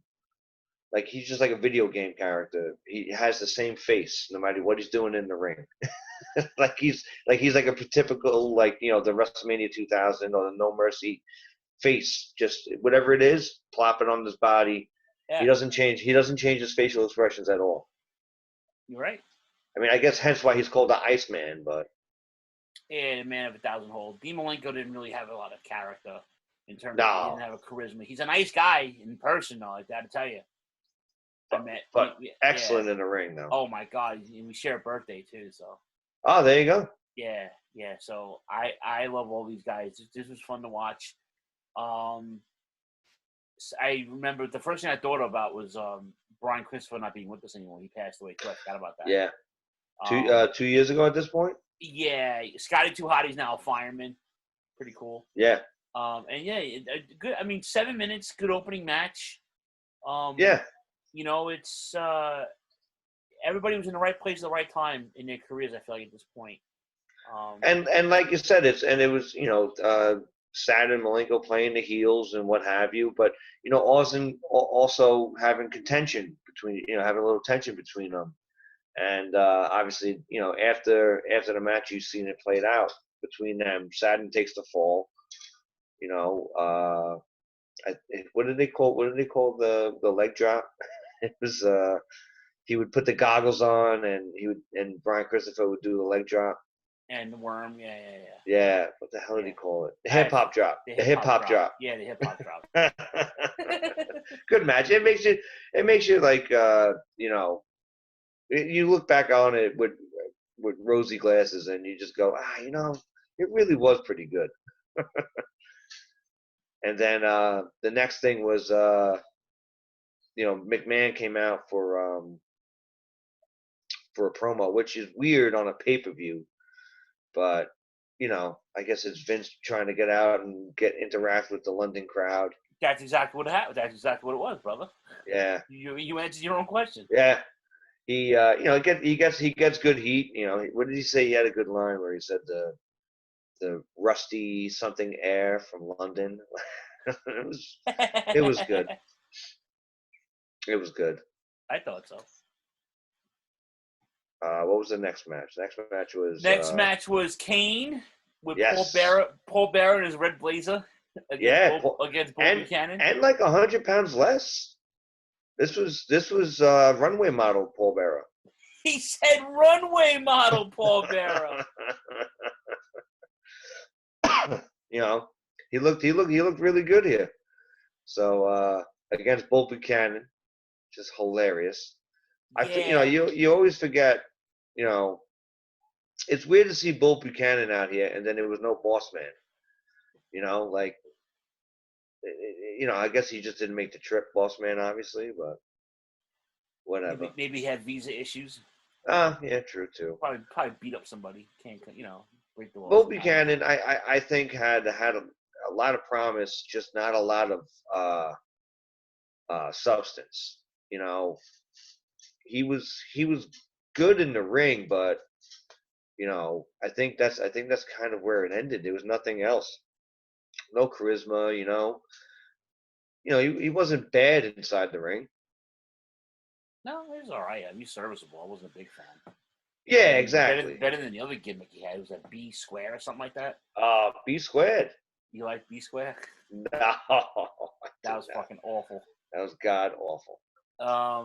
like, he's just like a video game character. He has the same face no matter what he's doing in the ring. like he's like a typical, like, the WrestleMania 2000 or the No Mercy face, just whatever it is, plop it on his body. Yeah. He doesn't change his facial expressions at all. You're right. I mean, I guess hence why he's called the Iceman, but yeah, the man of 1,000 holds. Dean Malenko didn't really have a lot of character in terms of he didn't have a charisma. He's a nice guy in person, though, I gotta tell you. But excellent in the ring, though. Oh my God, we share a birthday too, so. Oh, there you go. Yeah. So I love all these guys. This was fun to watch. I remember the first thing I thought about was Brian Christopher not being with us anymore. He passed away too. I forgot about that. Yeah. 2 years ago at this point. Yeah, Scotty Too Hot. He's now a fireman. Pretty cool. Yeah. And yeah, good. I mean, 7 minutes, good opening match. Yeah. It's everybody was in the right place at the right time in their careers. I feel like at this point. And like you said, it was Saturn, Malenko playing the heels and what have you, but also having contention between having a little tension between them, and obviously after the match you've seen it played out between them. Saturn takes the fall. What did they call the leg drop? It was he would put the goggles on and Brian Christopher would do the leg drop. And the worm, yeah. Yeah, what the hell did he call it? The hip hop drop. The hip hop drop. Yeah, the hip hop drop. Good match. It makes you like you look back on it with rosy glasses and you just go, it really was pretty good. And then the next thing was McMahon came out for for a promo, which is weird on a pay-per-view. But, I guess it's Vince trying to get out and interact with the London crowd. That's exactly what happened. That's exactly what it was, brother. Yeah. You answered your own question. Yeah. He gets good heat. What did he say? He had a good line where he said the rusty something air from London. It was good. It was good. I thought so. What was the next match? Next match was Kane with yes. Paul Bearer in his red blazer against Bull Buchanan. And like 100 pounds less. This was runway model Paul Bearer. He said runway model Paul Bearer. He looked really good here. So against Bull Buchanan, just hilarious. Yeah. You always forget. It's weird to see Bull Buchanan out here, and then there was no Boss Man. I guess he just didn't make the trip, Boss Man, obviously, but whatever. Maybe he had visa issues. Yeah, true too. Probably beat up somebody. Can't break the law. Bull Buchanan, I think had a lot of promise, just not a lot of substance. He was good in the ring, but I think that's kind of where it ended. There was nothing else. No charisma, he wasn't bad inside the ring. No, he was all right. He's serviceable. I wasn't a big fan. Yeah, exactly. Better than the other gimmick he had. It was that B square or something like that. B squared. You like B square? No. That was fucking awful. That was god awful.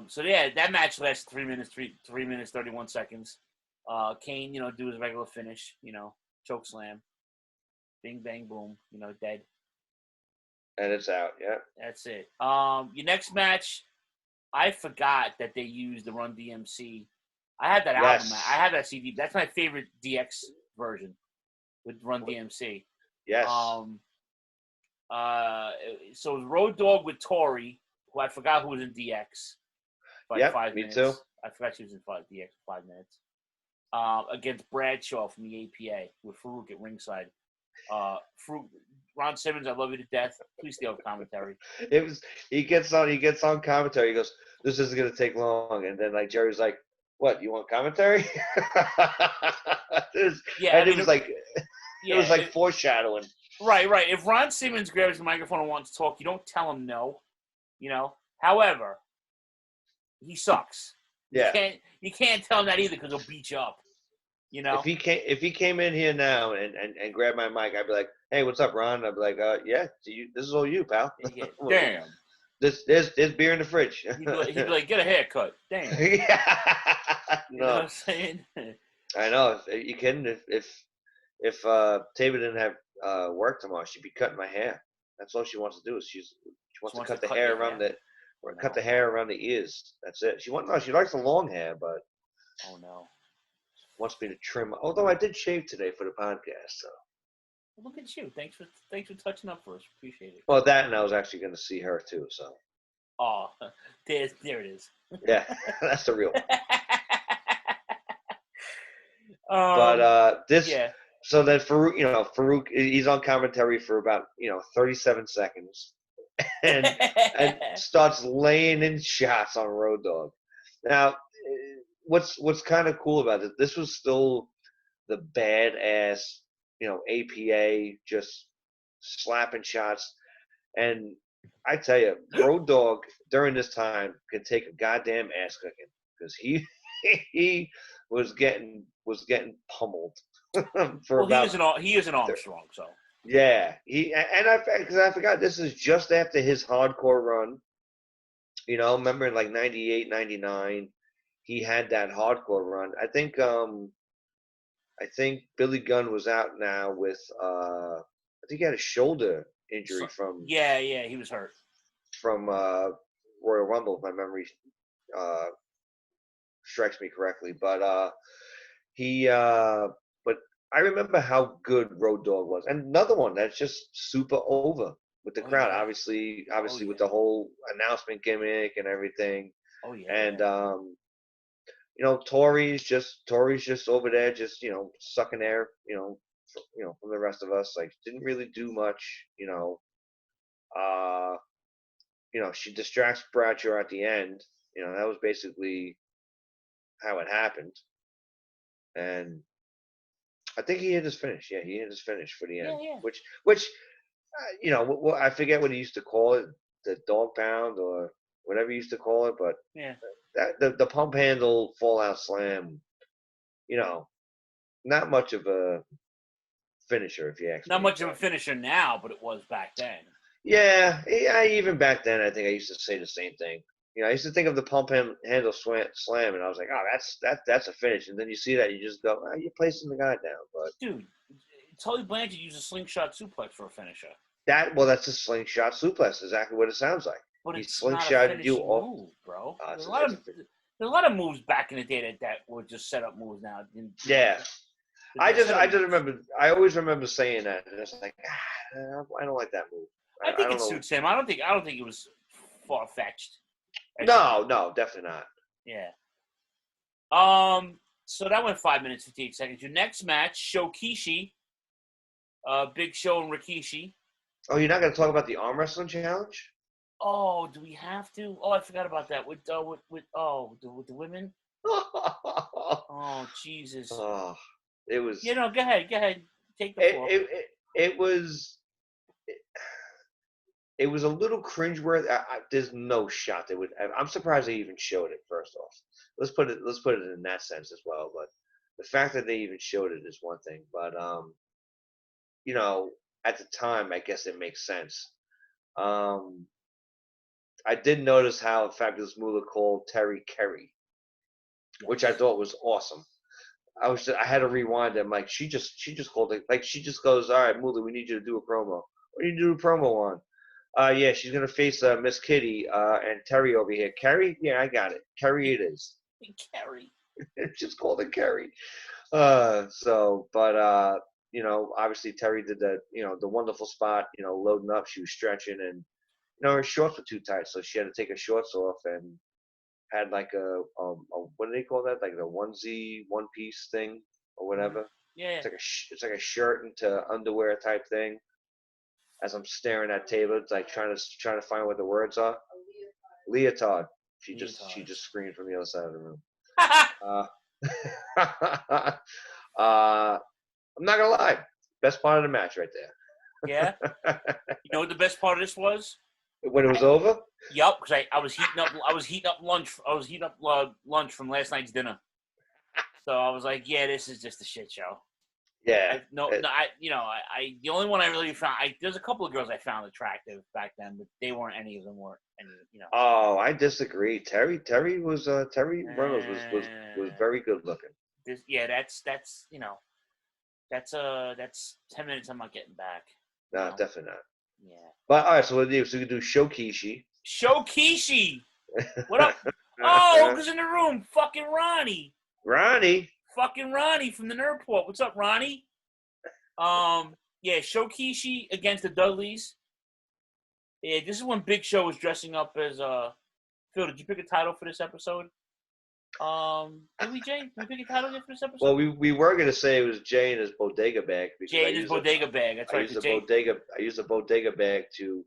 So yeah, that match lasted 3 minutes 31 seconds. Kane, do his regular finish, choke slam, bing bang boom, dead. And it's out. Yeah. That's it. Your next match, I forgot that they used the Run DMC. I had that album. I had that CD. That's my favorite DX version with Run DMC. Yes. So it was Road Dogg with Tori, who I forgot who was in DX. Yeah, 5 me minutes. too. I forgot she was in DX for 5 minutes. Against Bradshaw from the APA with Farouk at ringside. Ron Simmons, I love you to death. Please stay on commentary. He gets on commentary. He goes, "This isn't gonna take long," and then Jerry's like, "What? You want commentary?" It was like foreshadowing. Right. If Ron Simmons grabs the microphone and wants to talk, you don't tell him no. However, he sucks. Yeah. You can't tell him that either because he'll beat you up. If he came in here now and grabbed my mic, I'd be like, "Hey, what's up, Ron?" I'd be like, "Yeah, this is all you, pal." Yeah, damn. There's beer in the fridge. He'd be like, "Get a haircut." Damn. Yeah. You know what I'm saying? I know. If you kidding? If Tabor didn't have work tomorrow, she'd be cutting my hair. That's all she wants to do. She wants to cut the hair around cut the hair around the ears. That's it. She likes the long hair, but oh no, wants me to trim. Although I did shave today for the podcast, so. Well, look at you. Thanks for touching up for us. Appreciate it. Well, that and I was actually going to see her too. So. Oh, there it is. Yeah, that's the real one. But this. Yeah. So then Farouk, he's on commentary for about 37 seconds, and starts laying in shots on Road Dogg. Now, what's kind of cool about it? This was still the badass, APA just slapping shots, and I tell you, Road Dogg during this time could take a goddamn ass kicking because he was getting pummeled. He is an Armstrong, so. Yeah, because I forgot this is just after his hardcore run. Remember in like 98, 99, he had that hardcore run. I think Billy Gunn was out now with I think he had a shoulder injury from. Yeah, he was hurt from Royal Rumble, if my memory strikes me correctly. But but I remember how good Road Dogg was. And another one that's just super over with the crowd. Yeah. Obviously with the whole announcement gimmick and everything. Oh, yeah. And Tori's just over there, just sucking air, from the rest of us. Like, didn't really do much, she distracts Bradshaw at the end. That was basically how it happened. And I think he hit his finish. Yeah, he hit his finish for the end. Yeah. Which, I forget what he used to call it, the dog pound or whatever he used to call it, but yeah, that the pump handle fallout slam, not much of a finisher, if you ask me. Not much of a finisher now, but it was back then. Yeah, even back then, I think I used to say the same thing. I used to think of the pump handle slam, and I was like, oh, that's a finish. And then you see that, you just go, oh, you're placing the guy down. But dude, Tully Blanchard used a slingshot suplex for a finisher. That's a slingshot suplex, exactly what it sounds like. But it's not a finishing move, bro. There's a lot of moves back in the day that were just set up moves now. Yeah. I always remember saying that, and it's like, I don't like that move. I think it suits him. I don't think it was far fetched. No, definitely not. Yeah. So that went 5 minutes 58 seconds. Your next match, Shokishi, Big Show and Rikishi. Oh, you're not going to talk about the arm wrestling challenge? Oh, do we have to? Oh, I forgot about that. With the women. Oh, Jesus. Oh, it was. Go ahead. Take the floor. It was a little cringeworthy. There's no shot they would. I'm surprised they even showed it. First off, let's put it in that sense as well. But the fact that they even showed it is one thing. But at the time, I guess it makes sense. I did notice how Fabulous Moolah called Terry Kerry, which I thought was awesome. I had to rewind it. I'm like, she just called it, like, she just goes, all right, Moolah, we need you to do a promo. What do you do a promo on? Yeah, she's gonna face Miss Kitty and Terry over here. Kerry? Yeah, I got it. Kerry it is. Kerry. Just called it Kerry. Obviously Terry did the wonderful spot, loading up. She was stretching, and her shorts were too tight, so she had to take her shorts off and had like a what do they call that? Like the onesie, one piece thing or whatever. Yeah. It's like a shirt into underwear type thing. As I'm staring at table, it's like trying to find what the words are. Leotard. She just screamed from the other side of the room. I'm not gonna lie. Best part of the match right there. Yeah. You know what the best part of this was? When it was over? Yup, because I was heating up lunch. I was heating up lunch from last night's dinner. So I was like, yeah, this is just a shit show. Yeah. The only one I really found, there's a couple of girls I found attractive back then, but any of them weren't. Oh, I disagree. Terry Reynolds was very good looking. That's 10 minutes I'm not getting back. No, definitely not. Yeah. But all right, so what do you do? So you can do Shokishi. Shokishi. What up? Oh, who's in the room? Fucking Ronnie. Fucking Ronnie from the Nerdport. What's up, Ronnie? Shokishi against the Dudleys. Yeah, this is when Big Show was dressing up as Phil, did you pick a title for this episode? Did we, Jay? Did we pick a title for this episode? Well, we were gonna say it was Jay and his bodega bag. Jay and his bodega bag. That's right. I used a bodega bag to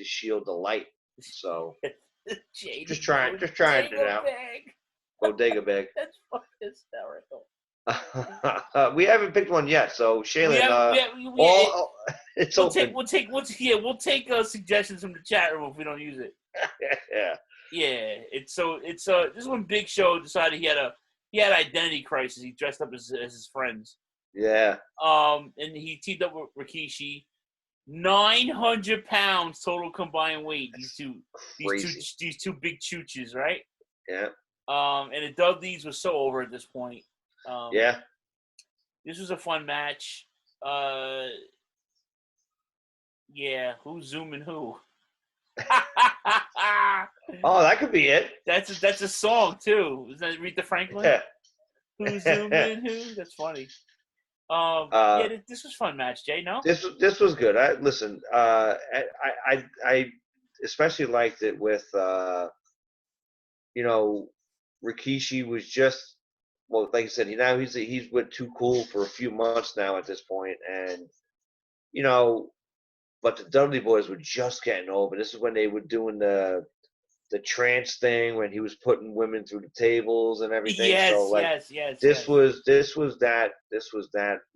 shield the light. So just trying it out. Bag. Bodega bag. That's fucking hysterical. We haven't picked one yet, so Shaylin, it's open. We'll take suggestions from the chat room if we don't use it. Yeah. Yeah, this is when Big Show decided he had identity crisis. He dressed up as his friends. Yeah. And he teamed up with Rikishi. 900 pounds total combined weight. These two big chooches, right? Yeah. And the Dudleys was so over at this point. Yeah. This was a fun match. Who's zooming who? Oh, that could be it. That's a song too. Is that Aretha Franklin? Yeah. Who's zooming who? That's funny. This was a fun match, Jay. No, this was good. I especially liked it with Rikishi was just, well, like I said, he's with Too Cool for a few months now at this point, and but the Dudley Boys were just getting over. This is when they were doing the trance thing, when he was putting women through the tables and everything. Yes, so like yes. this was that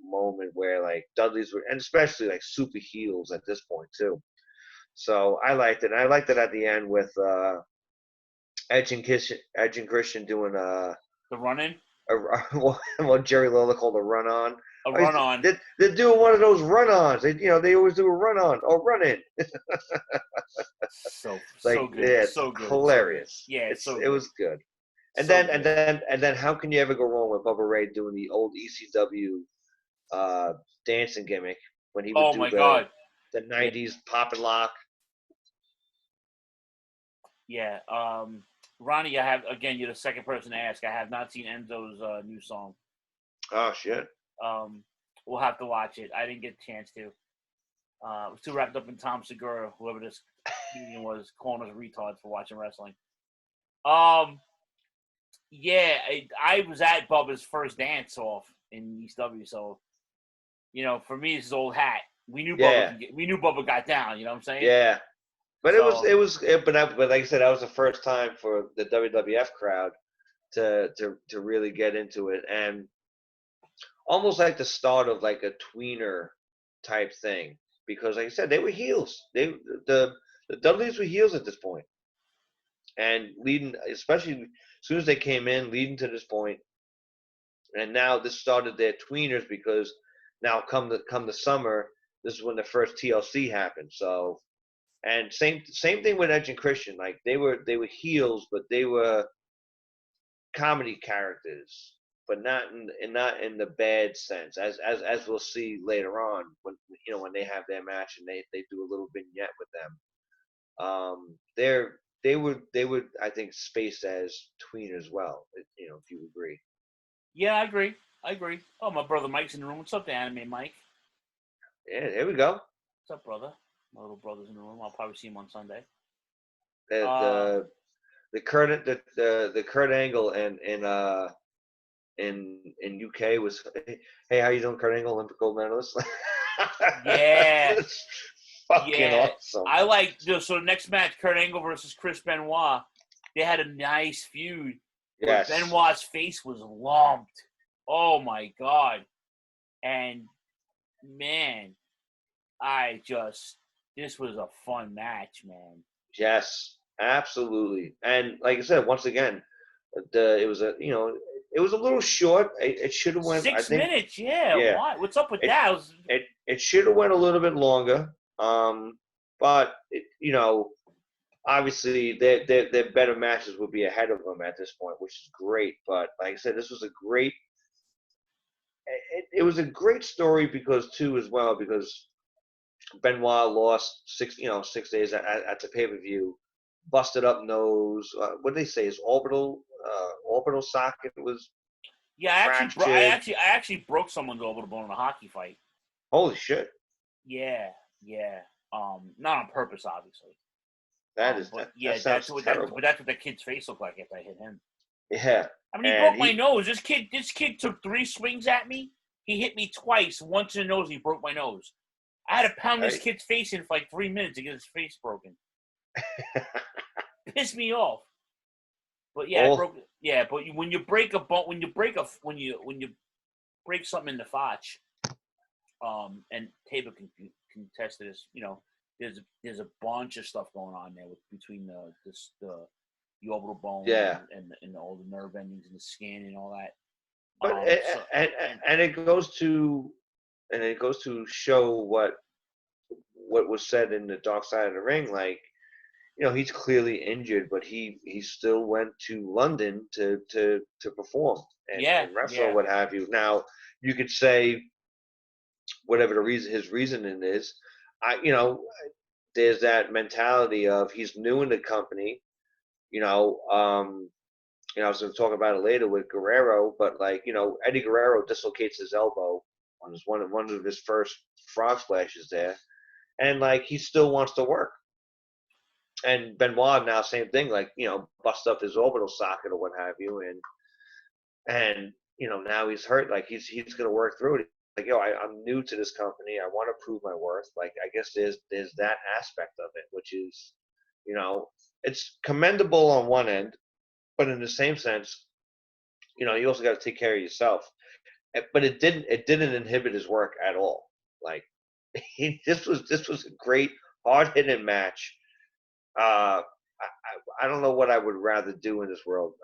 moment where like Dudleys were, and especially like super heels at this point too. So I liked it. I liked it at the end with Edge and Christian doing the run-in. What Jerry Lawler called a run-on. A run-on. They're doing one of those run-ons. They always do a run-on or run-in. so good. Yeah, so good. Hilarious. So good. It was good. And then how can you ever go wrong with Bubba Ray doing the old ECW dancing gimmick when he would the 90s pop and lock? Yeah. Ronnie, I have, again, you're the second person to ask. I have not seen Enzo's new song. Oh, shit. We'll have to watch it. I didn't get a chance to. I was too wrapped up in Tom Segura, whoever this comedian was, calling us retards for watching wrestling. Yeah, I was at Bubba's first dance-off in East W, so, for me, this is old hat. We knew Bubba got down, you know what I'm saying? Yeah. But but like I said, that was the first time for the WWF crowd to really get into it, and almost like the start of like a tweener type thing, because like I said, they were heels. The Dudleys were heels at this point, and leading, especially as soon as they came in, leading to this point, and now this started their tweeners, because now come the summer, this is when the first TLC happened. So. And same thing with Edge and Christian. Like they were heels, but they were comedy characters, but not in the bad sense. As we'll see later on when they have their match and they do a little vignette with them. They would I think spaced as tween as well. If you agree. Yeah, I agree. Oh, my brother Mike's in the room. What's up, the anime Mike? Yeah, there we go. What's up, brother? My little brother's in the room. I'll probably see him on Sunday. The Kurt Angle in UK was, hey, how you doing, Kurt Angle, Olympic gold medalist? Yeah. It's fucking awesome. I like, so the next match, Kurt Angle versus Chris Benoit, they had a nice feud. Yes. Benoit's face was lumped. Oh my God. And man, this was a fun match, man. Yes, absolutely. And like I said, once again, it was a little short. It should have went 6 minutes. Yeah. Why? What's up with that? It should have went a little bit longer. But obviously their better matches would be ahead of them at this point, which is great. But like I said, this was a great. It was a great story because Benoit lost 6 days at the pay-per-view, busted up nose. What did they say? His orbital socket was. Yeah, I actually broke someone's orbital bone in a hockey fight. Holy shit! Yeah. Not on purpose, obviously. That's what the kid's face looked like after I hit him. Yeah. I mean, he broke my nose. This kid took 3 swings at me. He hit me twice. Once in the nose, he broke my nose. I had to pound this kid's face in for like 3 minutes to get his face broken. Pissed me off. But yeah, but when you break a bone, when you break something in the fotch, and Tabor can contest this, there's a bunch of stuff going on there between the orbital bone and all the nerve endings and the skin and all that. But it goes to show what was said in the Dark Side of the Ring. Like, he's clearly injured, but he still went to London to perform and wrestle or what have you. Now, you could say whatever his reasoning is. There's that mentality of he's new in the company. I was going to talk about it later with Guerrero, but Eddie Guerrero dislocates his elbow on one of his first frog splashes there, and he still wants to work. And Benoit now, same thing, like, bust up his orbital socket or what have you, and now he's hurt, like he's gonna work through it. Like, I'm new to this company. I want to prove my worth. Like, I guess there's that aspect of it, which is, it's commendable on one end, but in the same sense, you also got to take care of yourself. But it didn't inhibit his work at all. Like, this was a great hard hitting match. I don't know what I would rather do in this world.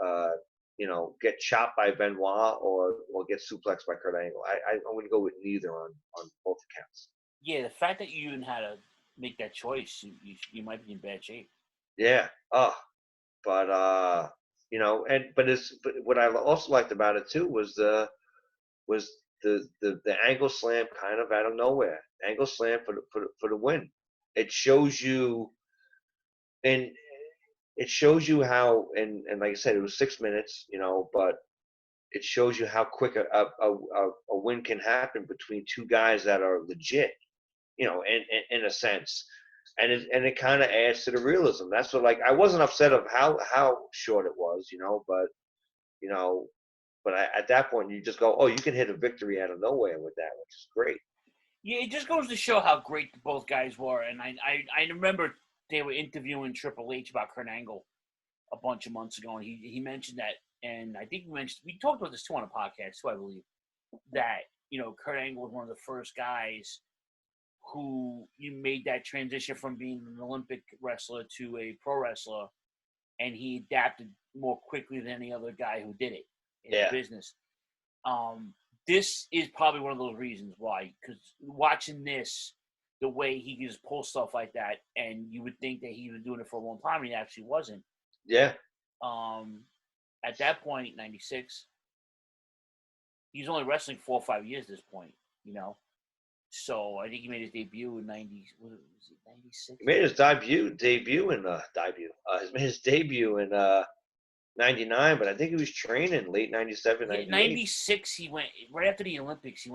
Get chopped by Benoit or get suplexed by Kurt Angle. I'm going to go with neither on both accounts. Yeah, the fact that you even had to make that choice, you might be in bad shape. Yeah. But but what I also liked about it too was the angle slam kind of out of nowhere. Angle slam for the win. It shows you, and it shows you how, and like I said, it was 6 minutes, but it shows you how quick a win can happen between two guys that are legit, in a sense. And it kind of adds to the realism. That's what, like, I wasn't upset of how short it was, but at that point you just go, oh, you can hit a victory out of nowhere with that, which is great. Yeah, it just goes to show how great both guys were. And I remember they were interviewing Triple H about Kurt Angle a bunch of months ago, and he mentioned that, and I think we talked about this too on a podcast too, I believe, that Kurt Angle was one of the first guys who made that transition from being an Olympic wrestler to a pro wrestler, and he adapted more quickly than any other guy who did it in the business. This is probably one of those reasons why, because watching this, the way he can just pull stuff like that, and you would think that he was doing it for a long time, and he actually wasn't. Yeah. At that point, 96, he's only wrestling 4 or 5 years at this point, So I think he made his debut in 90. Was it 96? He made his debut in 99, but I think he was training late 97, 98. 96, he went right after the Olympics. He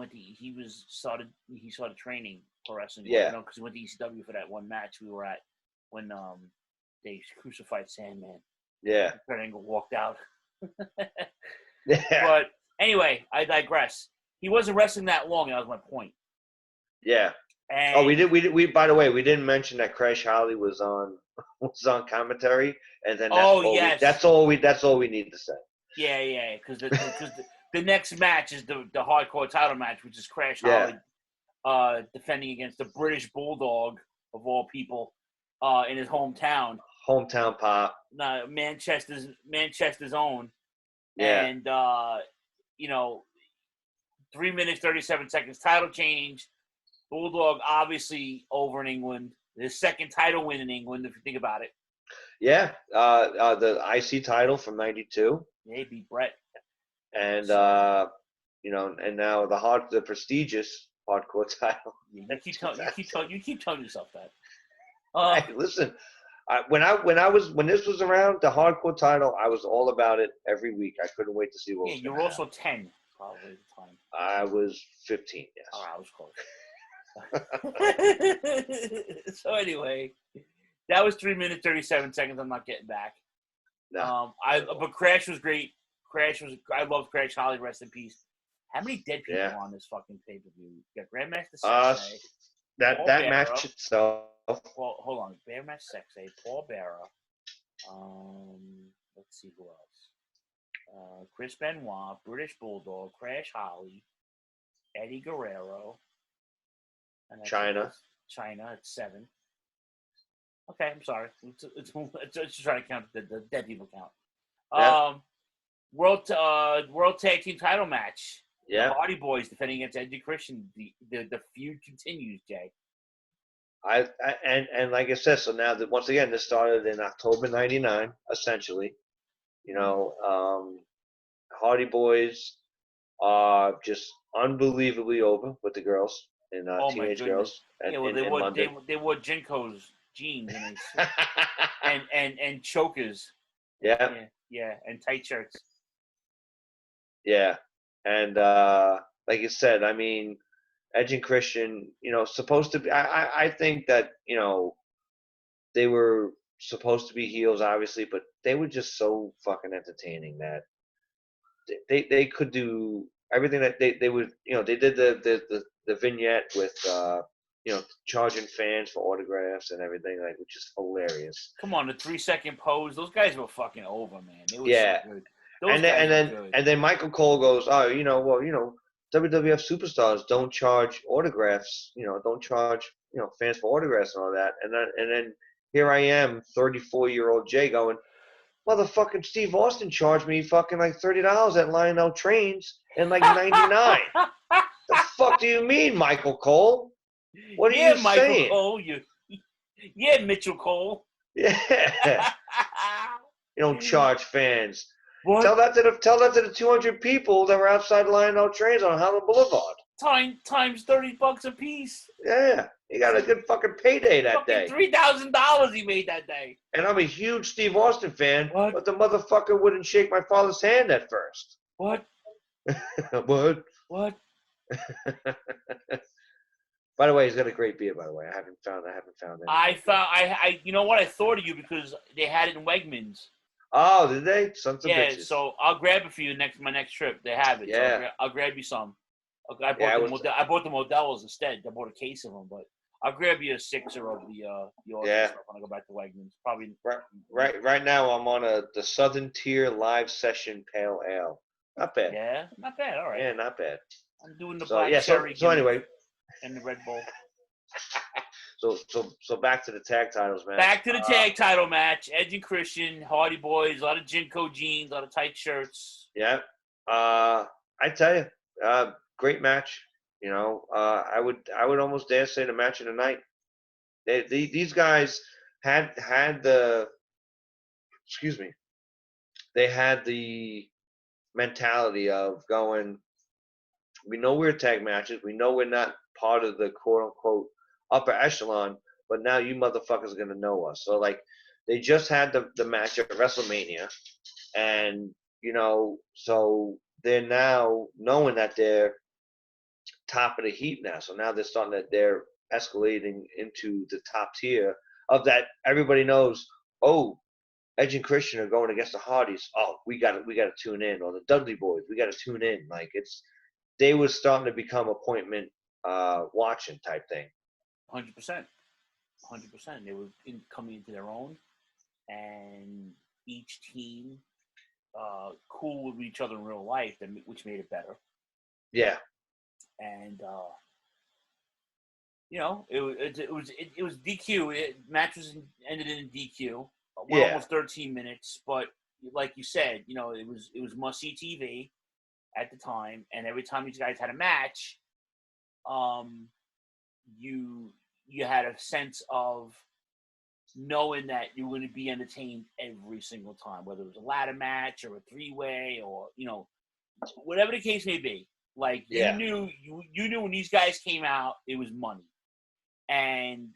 started training for wrestling. Yeah, because he went to ECW for that one match we were at when they crucified Sandman. Yeah, Kurt Angle walked out. Yeah. But anyway, I digress. He wasn't wrestling that long. That was my point. Yeah. And we by the way, we didn't mention that Crash Holly was on commentary, and then that's all we need to say. Yeah, because the next match is the hardcore title match, which is Crash Holly defending against the British Bulldog of all people in his hometown. Hometown pop. Manchester's own. Yeah. And 3 minutes 37 seconds title change. Bulldog obviously over in England. His second title win in England, if you think about it. Yeah, the IC title from '92. Yeah, he beat Brett. And and now the prestigious hardcore title. You keep telling yourself that. Hey, listen, when this was around, the hardcore title, I was all about it every week. I couldn't wait to see what. Yeah, you were also 10 probably at the time. I was 15. Yes. Oh, I was close. So anyway, that was 3 minutes 37 seconds. I'm not getting back. No. But Crash was great. I love Crash Holly. Rest in peace. How many dead people are on this fucking pay-per-view? You got Grandmaster Sexay. That match itself. Well, hold on. Grandmaster Sexay, Paul Bearer. Let's see who else. Chris Benoit, British Bulldog, Crash Holly, Eddie Guerrero. China at 7. Okay, I'm sorry. It's just trying to count the dead people count. Yeah. World Tag Team Title match. Yeah. The Hardy Boys defending against Edge and Christian. The feud continues, Jay. And like I said, so now that once again this started in October '99, essentially. Hardy Boys are just unbelievably over with the girls. And teenage girls. They wore Jinko's jeans and chokers. Yeah, and tight shirts. Yeah, and like you said, I mean, Edge and Christian, supposed to be. I think that they were supposed to be heels, obviously, but they were just so fucking entertaining that they could do everything that they would. They did the vignette with charging fans for autographs and everything, like, which is hilarious. Come on, the 3-second pose. Those guys were fucking over, man. They were so good. And then Michael Cole goes, oh, WWF superstars don't charge autographs, don't charge, fans for autographs and all that. And then here I am, 34-year-old Jay going, motherfucking Steve Austin charged me fucking like $30 at Lionel Trains in like '99. The fuck do you mean, Michael Cole? What are you saying? Cole, Mitchell Cole. Yeah. You don't charge fans. What? Tell that to the 200 people that were outside Lionel Trains on Holland Boulevard. Times $30 a piece. Yeah, he got a good fucking payday that day. $3,000 he made that day. And I'm a huge Steve Austin fan, but the motherfucker wouldn't shake my father's hand at first. What? What? By the way, he's got a great beer. By the way, I haven't found it. I you know what? I thought of you because they had it in Wegmans. Oh, did they? Sons of bitches. So I'll grab it for you my next trip. They have it. Yeah. So I'll grab you some. I bought the Modelos instead. I bought a case of them, but I'll grab you a sixer of the stuff when I go back to Wegmans. Probably. Right now, I'm on the Southern Tier Live Session Pale Ale. Not bad. Yeah, not bad. All right. Yeah, not bad. I'm doing the black cherry. So anyway. And the Red Bull. So back to the tag titles, man. Back to the tag title match. Edge and Christian, Hardy Boys, a lot of Jinko jeans, a lot of tight shirts. Yeah. I tell you, great match. I would almost dare say the match of the night. These guys had the they had the mentality of going, we know we're tag matches, we know we're not part of the quote unquote upper echelon, but now you motherfuckers are gonna know us. So like they just had the match at WrestleMania, and so they're now knowing that they're top of the heap now. So now they're escalating into the top tier of that. Everybody knows, oh, Edge and Christian are going against the Hardys. Oh, we gotta tune in. Or the Dudley Boys, we gotta tune in. Like they were starting to become appointment watching type thing. 100%. They were coming into their own, and each team cool with each other in real life, which made it better. Yeah. And it was DQ. Matches ended in DQ. Almost 13 minutes, but like you said, it was must-see TV at the time, and every time these guys had a match, you had a sense of knowing that you were going to be entertained every single time, whether it was a ladder match or a three-way or whatever the case may be. Like you knew when these guys came out, it was money, and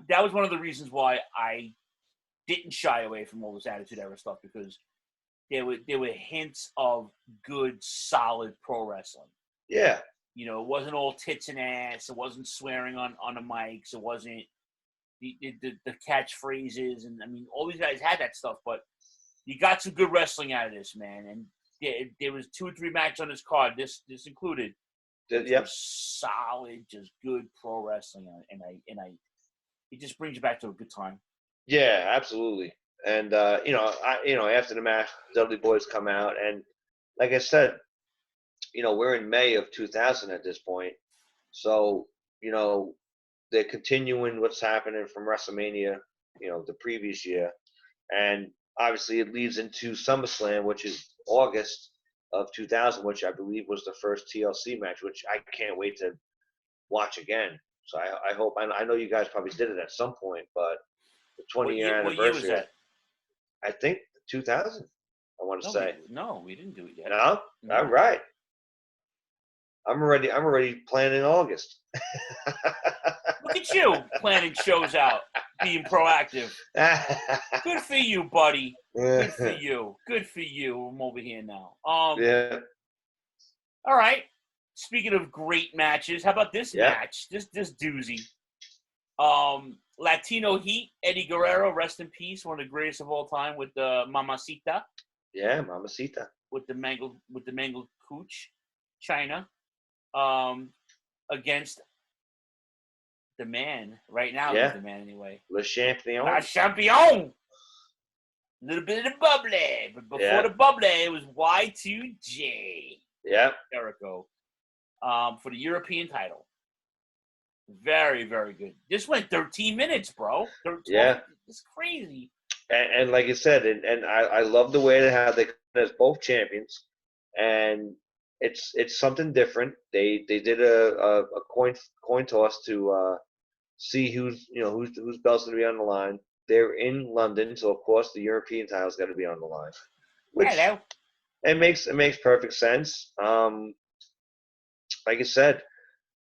that was one of the reasons why I didn't shy away from all this Attitude Era stuff, because there were hints of good, solid pro wrestling. Yeah. It wasn't all tits and ass. It wasn't swearing on the mics. It wasn't the catchphrases. And, I mean, all these guys had that stuff, but you got some good wrestling out of this, man. And there was 2 or 3 matches on this card, this included. Yep. Solid, just good pro wrestling. And it just brings you back to a good time. Yeah, absolutely. And, after the match, Dudley Boys come out. And like I said, we're in May of 2000 at this point. So, they're continuing what's happening from WrestleMania, the previous year. And obviously it leads into SummerSlam, which is August of 2000, which I believe was the first TLC match, which I can't wait to watch again. So I hope, I know you guys probably did it at some point, but the 20-year anniversary. What year was that? I think 2000, I want to say. No, we didn't do it yet. No? All right. I'm already planning August. Look at you planning shows out, being proactive. Good for you, buddy. Good for you. Good for you. I'm over here now. Yeah. All right. Speaking of great matches, how about this match? This doozy. Latino Heat, Eddie Guerrero, rest in peace, one of the greatest of all time with the Mamacita. Yeah, Mamacita. With the mangled cooch, China. Against the man. Right now he's the man anyway. Le Champion. La Champion. A little bit of the bubbly. But before the bubbly, it was Y2J. Yeah. Jericho. For the European title. Very, very good. This went 13 minutes, bro. 13, yeah. It's crazy. And like I said, and I love the way they have they as both champions. And it's something different. They did a coin toss to see whose belt's gonna be on the line. They're in London, so of course the European title's got to be on the line. Which it makes perfect sense. Like I said,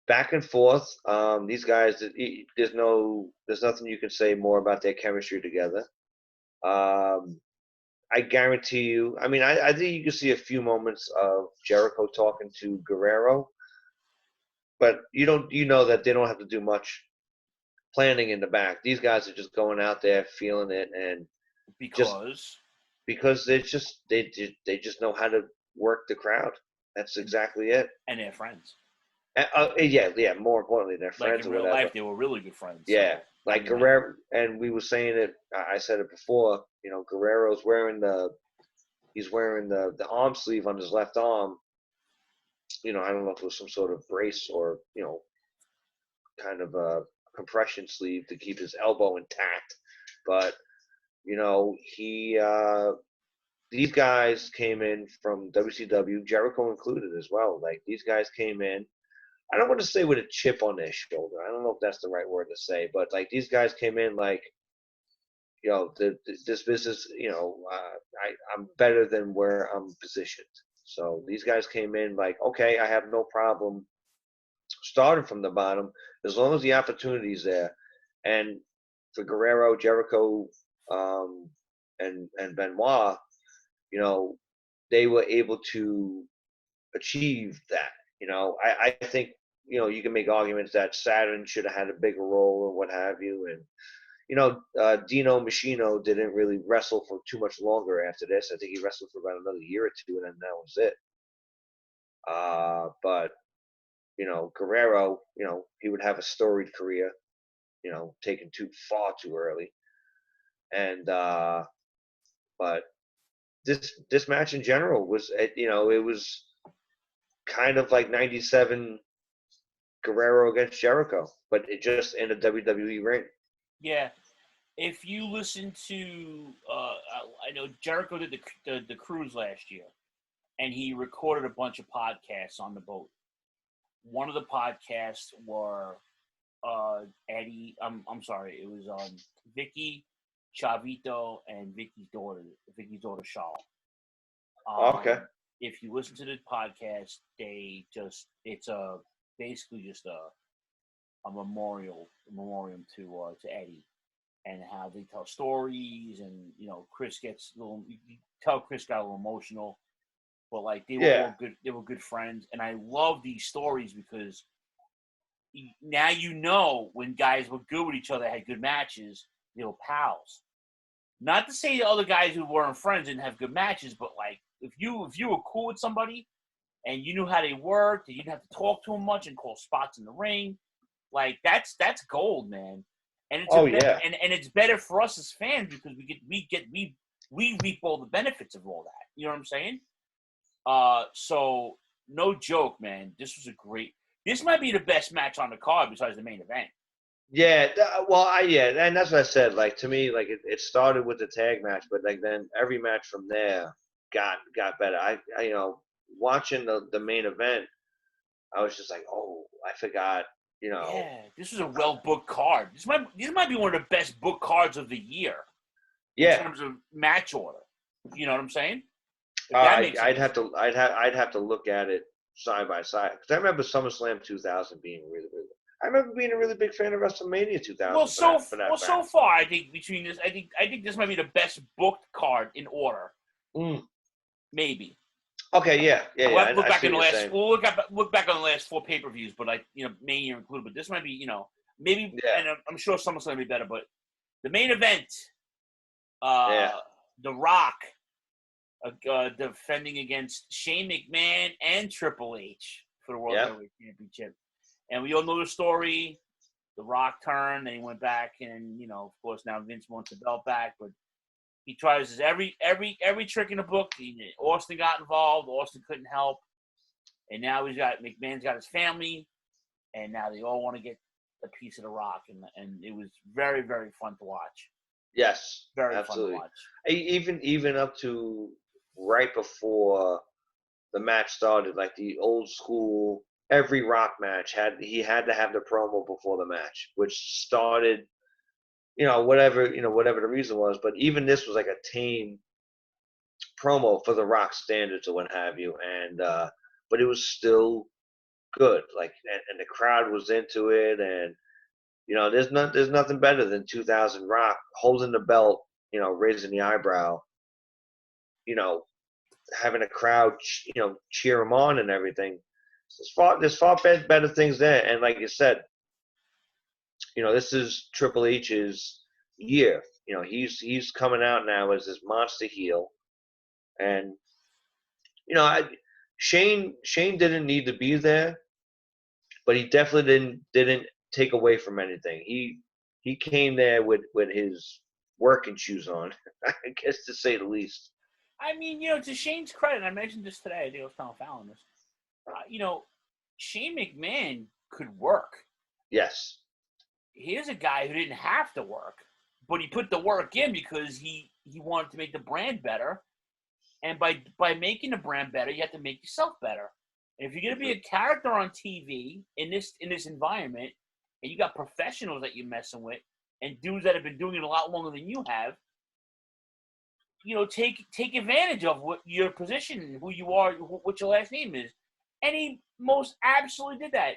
back and forth. These guys, there's nothing you can say more about their chemistry together. I guarantee you. I mean, I think you can see a few moments of Jericho talking to Guerrero, but you know that they don't have to do much planning in the back. These guys are just going out there, feeling it, and because they just know how to work the crowd. That's exactly it. And they're friends. Yeah. More importantly, they're friends. Like in real life, they were really good friends. Yeah, so, like Guerrero, and we were saying it. I said it before. You know, Guerrero's wearing the arm sleeve on his left arm. You know, I don't know if it was some sort of brace or kind of a compression sleeve to keep his elbow intact. But these guys came in from WCW, Jericho included as well. Like these guys came in. I don't want to say with a chip on their shoulder. I don't know if that's the right word to say, but like these guys came in like, this business, I'm better than where I'm positioned. So these guys came in like, okay, I have no problem starting from the bottom as long as the opportunity's there. And for Guerrero, Jericho, and Benoit, they were able to achieve that. I think, you can make arguments that Saturn should have had a bigger role or what have you. And, Dino Machino didn't really wrestle for too much longer after this. I think he wrestled for about another year or two, and then that was it. But, Guerrero, he would have a storied career, taken far too early. And, but this match in general was, it was kind of like 97 Guerrero against Jericho, but it just in a WWE ring. Yeah. If you listen to, I know Jericho did the cruise last year, and he recorded a bunch of podcasts on the boat. One of the podcasts were Eddie. I'm sorry, it was Vicky, Chavito, and Vicky's daughter Shaw. Okay. If you listen to the podcast, it's basically just a memoriam to Eddie, and how they tell stories, and Chris gets a little. You tell Chris got a little emotional, but like they were all good. They were good friends, and I love these stories because now when guys were good with each other, had good matches, they were pals. Not to say the other guys who weren't friends didn't have good matches, but like if you were cool with somebody and you knew how they worked, and you didn't have to talk to them much and call spots in the ring, like that's gold, man. And it's and it's better for us as fans because we reap all the benefits of all that. You know what I'm saying? So no joke, man. This might be the best match on the card besides the main event. Yeah, and that's what I said. Like to me, like it started with the tag match, but like then every match from there got better. I watching the main event, I was just like, oh, I forgot. Yeah, this was a well booked card. This might be one of the best booked cards of the year. Yeah, in terms of match order. You know what I'm saying? I'd have to look at it side by side because I remember SummerSlam 2000 being really, really. I remember being a really big fan of WrestleMania 2000. Well, so far, I think between this, I think this might be the best booked card in order. Maybe. Okay, yeah. We'll look back on the last 4 pay-per-views, but Mania included. But this might be, Maybe, and I'm sure someone's going to be better, but the main event, The Rock defending against Shane McMahon and Triple H for the World Heavyweight Championship. And we all know the story. The Rock turned, and he went back, and, you know, of course, now Vince wants the belt back, but he tries every trick in the book. Austin got involved. Austin couldn't help. And now McMahon's got his family, and now they all want to get a piece of The Rock, and it was very, very fun to watch. Yes, very absolutely. fun to watch. Even up to right before the match started, like the old school, every Rock match had to have the promo before the match, which started, whatever the reason was. But even this was like a tame promo for the Rock standards or what have you, and but it was still good. Like, and the crowd was into it, and there's nothing better than 2000 Rock holding the belt, raising the eyebrow, having a crowd, cheer him on and everything. There's far better things there. And like you said, this is Triple H's year. He's coming out now as this monster heel, and Shane didn't need to be there, but he definitely didn't take away from anything. He came there with his working shoes on, I guess, to say the least. I mean, to Shane's credit, I mentioned this today. I think I was telling Fallon this. Shane McMahon could work. Yes. Here's a guy who didn't have to work, but he put the work in because he wanted to make the brand better. And by making the brand better, you have to make yourself better. And if you're going to be a character on TV in this environment, and you got professionals that you're messing with, and dudes that have been doing it a lot longer than you have, take advantage of what your position, who you are, what your last name is. And he most absolutely did that.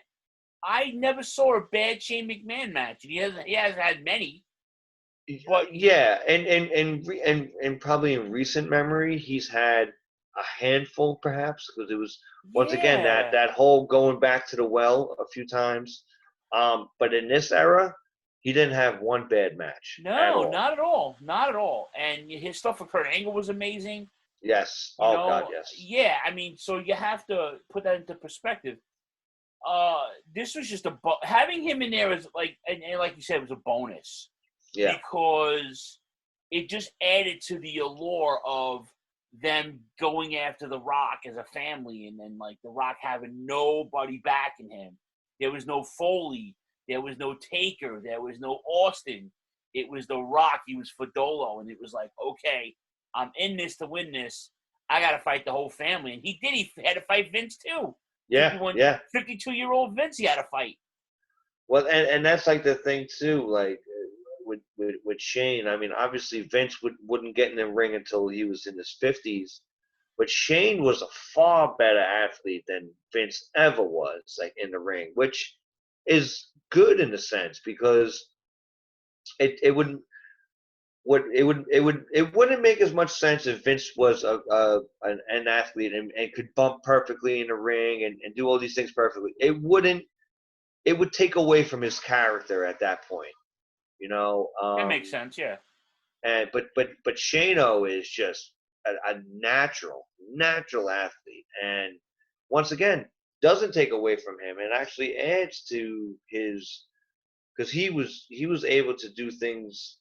I never saw a bad Shane McMahon match. He hasn't had many. But yeah, and probably in recent memory, he's had a handful, perhaps, because it was once again that whole going back to the well a few times. But in this era, he didn't have one bad match. No, not at all. Not at all. And his stuff with Kurt Angle was amazing. Yes. God, yes. Yeah, I mean, so you have to put that into perspective. This was just having him in there is like, and like you said, it was a bonus. Yeah. Because it just added to the allure of them going after The Rock as a family, and then like The Rock having nobody backing him. There was no Foley. There was no Taker. There was no Austin. It was The Rock. He was Fodolo. And it was like, okay, I'm in this to win this. I got to fight the whole family. And he did. He had to fight Vince, too. Yeah, 52-year-old Vince he had to fight. Well, and that's like the thing, too, like with Shane. I mean, obviously Vince wouldn't get in the ring until he was in his 50s. But Shane was a far better athlete than Vince ever was, like, in the ring, which is good in a sense, because it wouldn't make as much sense if Vince was an athlete and could bump perfectly in the ring and do all these things perfectly. It would take away from his character at that point, that makes sense, yeah. And but Shane-O is just a natural athlete, and once again doesn't take away from him, and actually adds to his, because he was able to do things,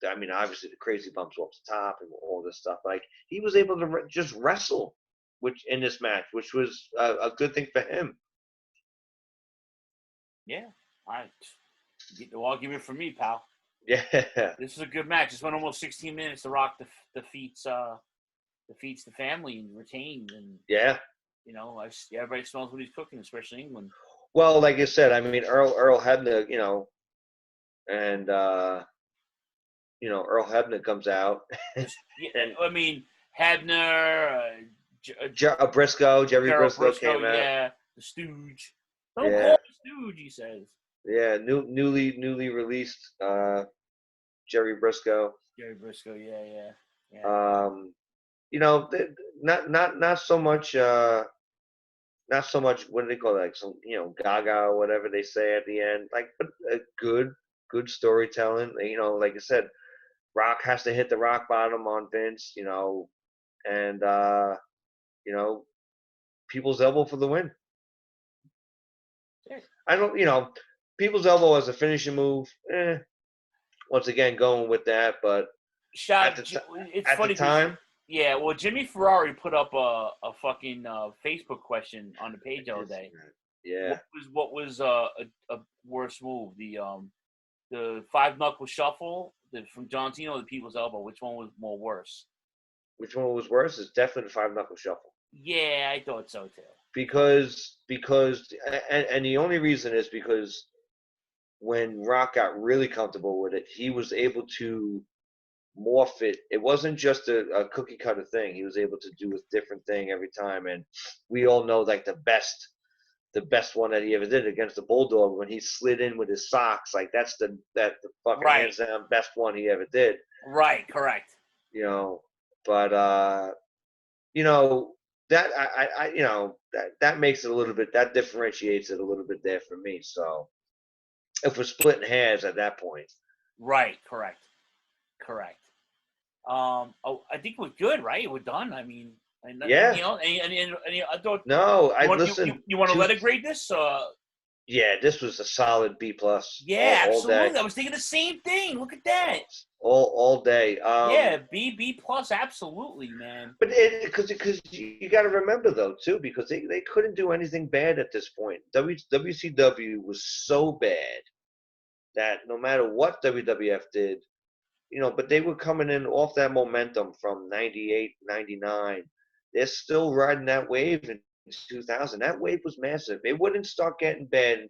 I mean, obviously the crazy bumps off the top and all this stuff. Like, he was able to just wrestle, which in this match, which was a good thing for him. Yeah, I'll give it for me, pal. Yeah, this is a good match. This went almost 16 minutes. The Rock defeats the family and retains, and yeah, everybody smells what he's cooking, especially England. Well, like you said, I mean, Earl Hebner, and Earl Hebner comes out. And I mean, Hebner, Jerry Briscoe came out. Yeah, the Stooge. Don't call him Stooge, he says. Yeah, newly released Jerry Briscoe. Jerry Briscoe, yeah. Not so much. not so much, what do they call it, like some, gaga or whatever they say at the end, like, but a good storytelling. Like I said, Rock has to hit the rock bottom on Vince, and people's elbow for the win. I don't, people's elbow as a finishing move. Once again, going with that, but at the time. Yeah, well, Jimmy Ferrari put up a fucking Facebook question on the page the other day. Yeah. What was a worse move? The 5-knuckle shuffle from John Cena or the People's Elbow? Which one was more worse? Which one was worse? It's definitely the 5-knuckle shuffle. Yeah, I thought so too. Because and the only reason is because when Rock got really comfortable with it, he was able to morph it. It wasn't just a cookie cutter thing. He was able to do a different thing every time. And we all know, like, the best one that he ever did against the Bulldog, when he slid in with his socks, like, that's the fucking hands down best one he ever did. Right, correct. But that that makes it a little bit, that differentiates it a little bit there for me. So if we're splitting hairs at that point. Right, correct. I think we're good, right? We're done. I mean, yeah. I thought. No, listen. You want to let it grade this? Yeah, this was a solid B+. Yeah, all absolutely. Day. I was thinking the same thing. Look at that. All day. Yeah, B+, absolutely, man. But because you got to remember though too, because they couldn't do anything bad at this point. WCW was so bad that no matter what WWF did, but they were coming in off that momentum from 98, 99. They're still riding that wave in 2000. That wave was massive. It wouldn't start getting bad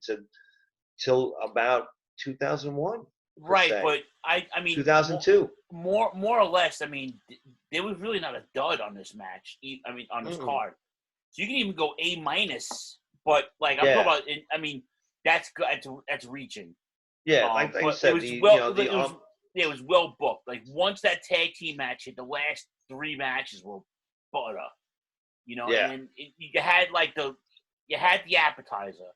until about 2001. Right, but I mean 2002. More or less. I mean, there was really not a dud on this match. I mean, on this card, so you can even go A-. But like I'm talking about, I mean, that's good. That's reaching. Yeah, like I said, it was well booked. Like once that tag team match hit, the last 3 matches were butter. And you had like you had the appetizer,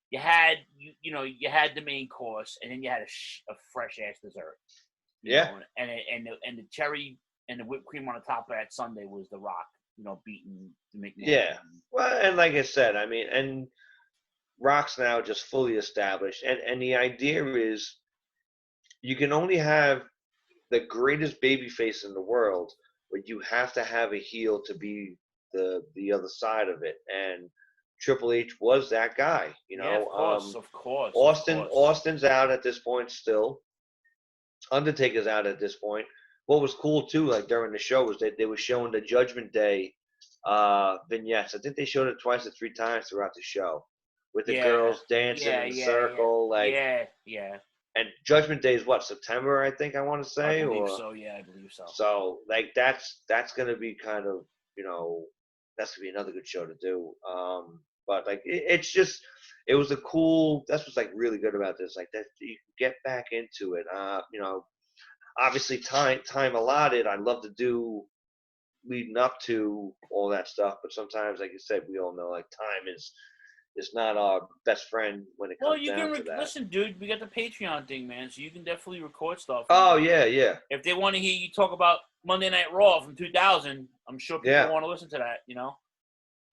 you had you had the main course, and then you had a fresh ass dessert. And the cherry and the whipped cream on the top of that sundae was the Rock, beating the McMahon. Yeah, well, and like I said, I mean, and Rock's now just fully established, and the idea is you can only have the greatest babyface in the world, but you have to have a heel to be the other side of it, and Triple H was that guy. Of course. Austin's out at this point still. Undertaker's out at this point. What was cool too, like during the show, was that they were showing the Judgment Day vignettes. I think they showed it twice or 3 times throughout the show, with the girls dancing in the circle, yeah. And Judgment Day is what, September? I think I want to say. I believe so. Yeah, I believe so. So like that's gonna be kind of that's gonna be another good show to do. But like it's just, it was a cool. That's what's like really good about this. Like that you can get back into it. Obviously time allotted. I'd love to do leading up to all that stuff, but sometimes, like you said, we all know like time is not our best friend when it comes down to that. Listen, dude, we got the Patreon thing, man, so you can definitely record stuff. Oh, yeah. If they want to hear you talk about Monday Night Raw from 2000, I'm sure people want to listen to that,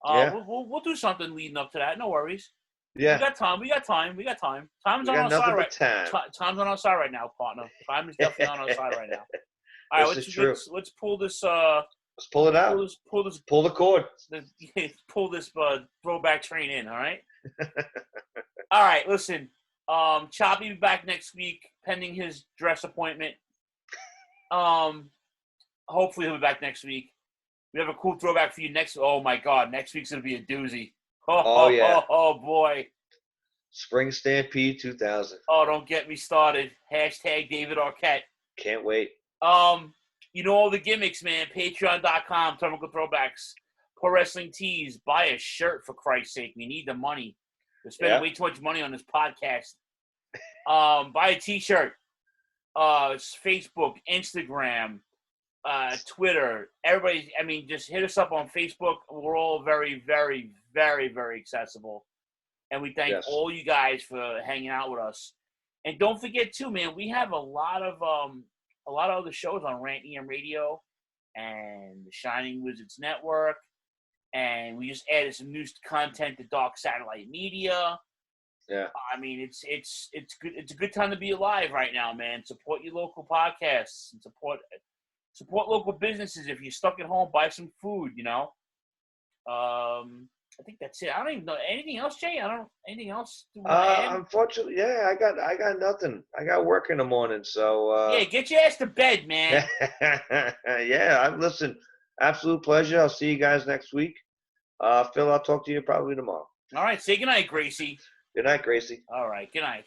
We'll do something leading up to that. No worries. Yeah. We got time. Time's on our side right now. Time's on our side right now, partner. Time is definitely on our side right now. All right, let's pull this. Let's pull it out. Pull the cord. Pull this throwback train in. All right. All right. Listen, Choppy will be back next week, pending his dress appointment. Hopefully he'll be back next week. We have a cool throwback for you next. Oh my God, next week's gonna be a doozy. Oh boy. Spring Stampede 2000. Oh, don't get me started. Hashtag David Arquette. Can't wait. All the gimmicks, man. Patreon.com, Turnbuckle Throwbacks, Pro Wrestling Tees. Buy a shirt, for Christ's sake. We need the money. We're spending way too much money on this podcast. Buy a T-shirt. Facebook, Instagram, Twitter. Everybody, just hit us up on Facebook. We're all very, very, very, very accessible. And we thank all you guys for hanging out with us. And don't forget too, man, we have a lot of other shows on Rant EM Radio and the Shining Wizards Network. And we just added some new content to Dark Satellite Media. Yeah. I mean, it's good. It's a good time to be alive right now, man. Support your local podcasts and support local businesses. If you're stuck at home, buy some food. I think that's it. I don't even know anything else, Jay. Anything else? Unfortunately, I got nothing. I got work in the morning, so yeah, get your ass to bed, man. Yeah, listen. Absolute pleasure. I'll see you guys next week. Phil, I'll talk to you probably tomorrow. All right. Say goodnight, Gracie. Good night, Gracie. All right. Good night.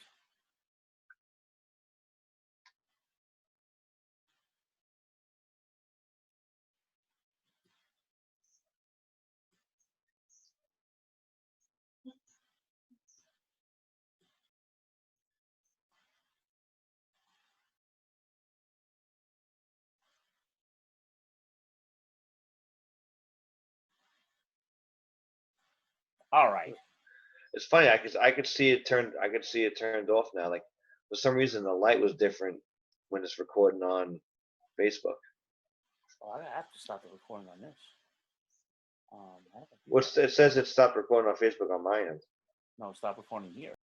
All right. It's funny. I could see it turned. I could see it turned off now. Like for some reason, the light was different when it's recording on Facebook. Oh, I have to stop the recording on this. It says it stopped recording on Facebook on my end. No, stop recording here.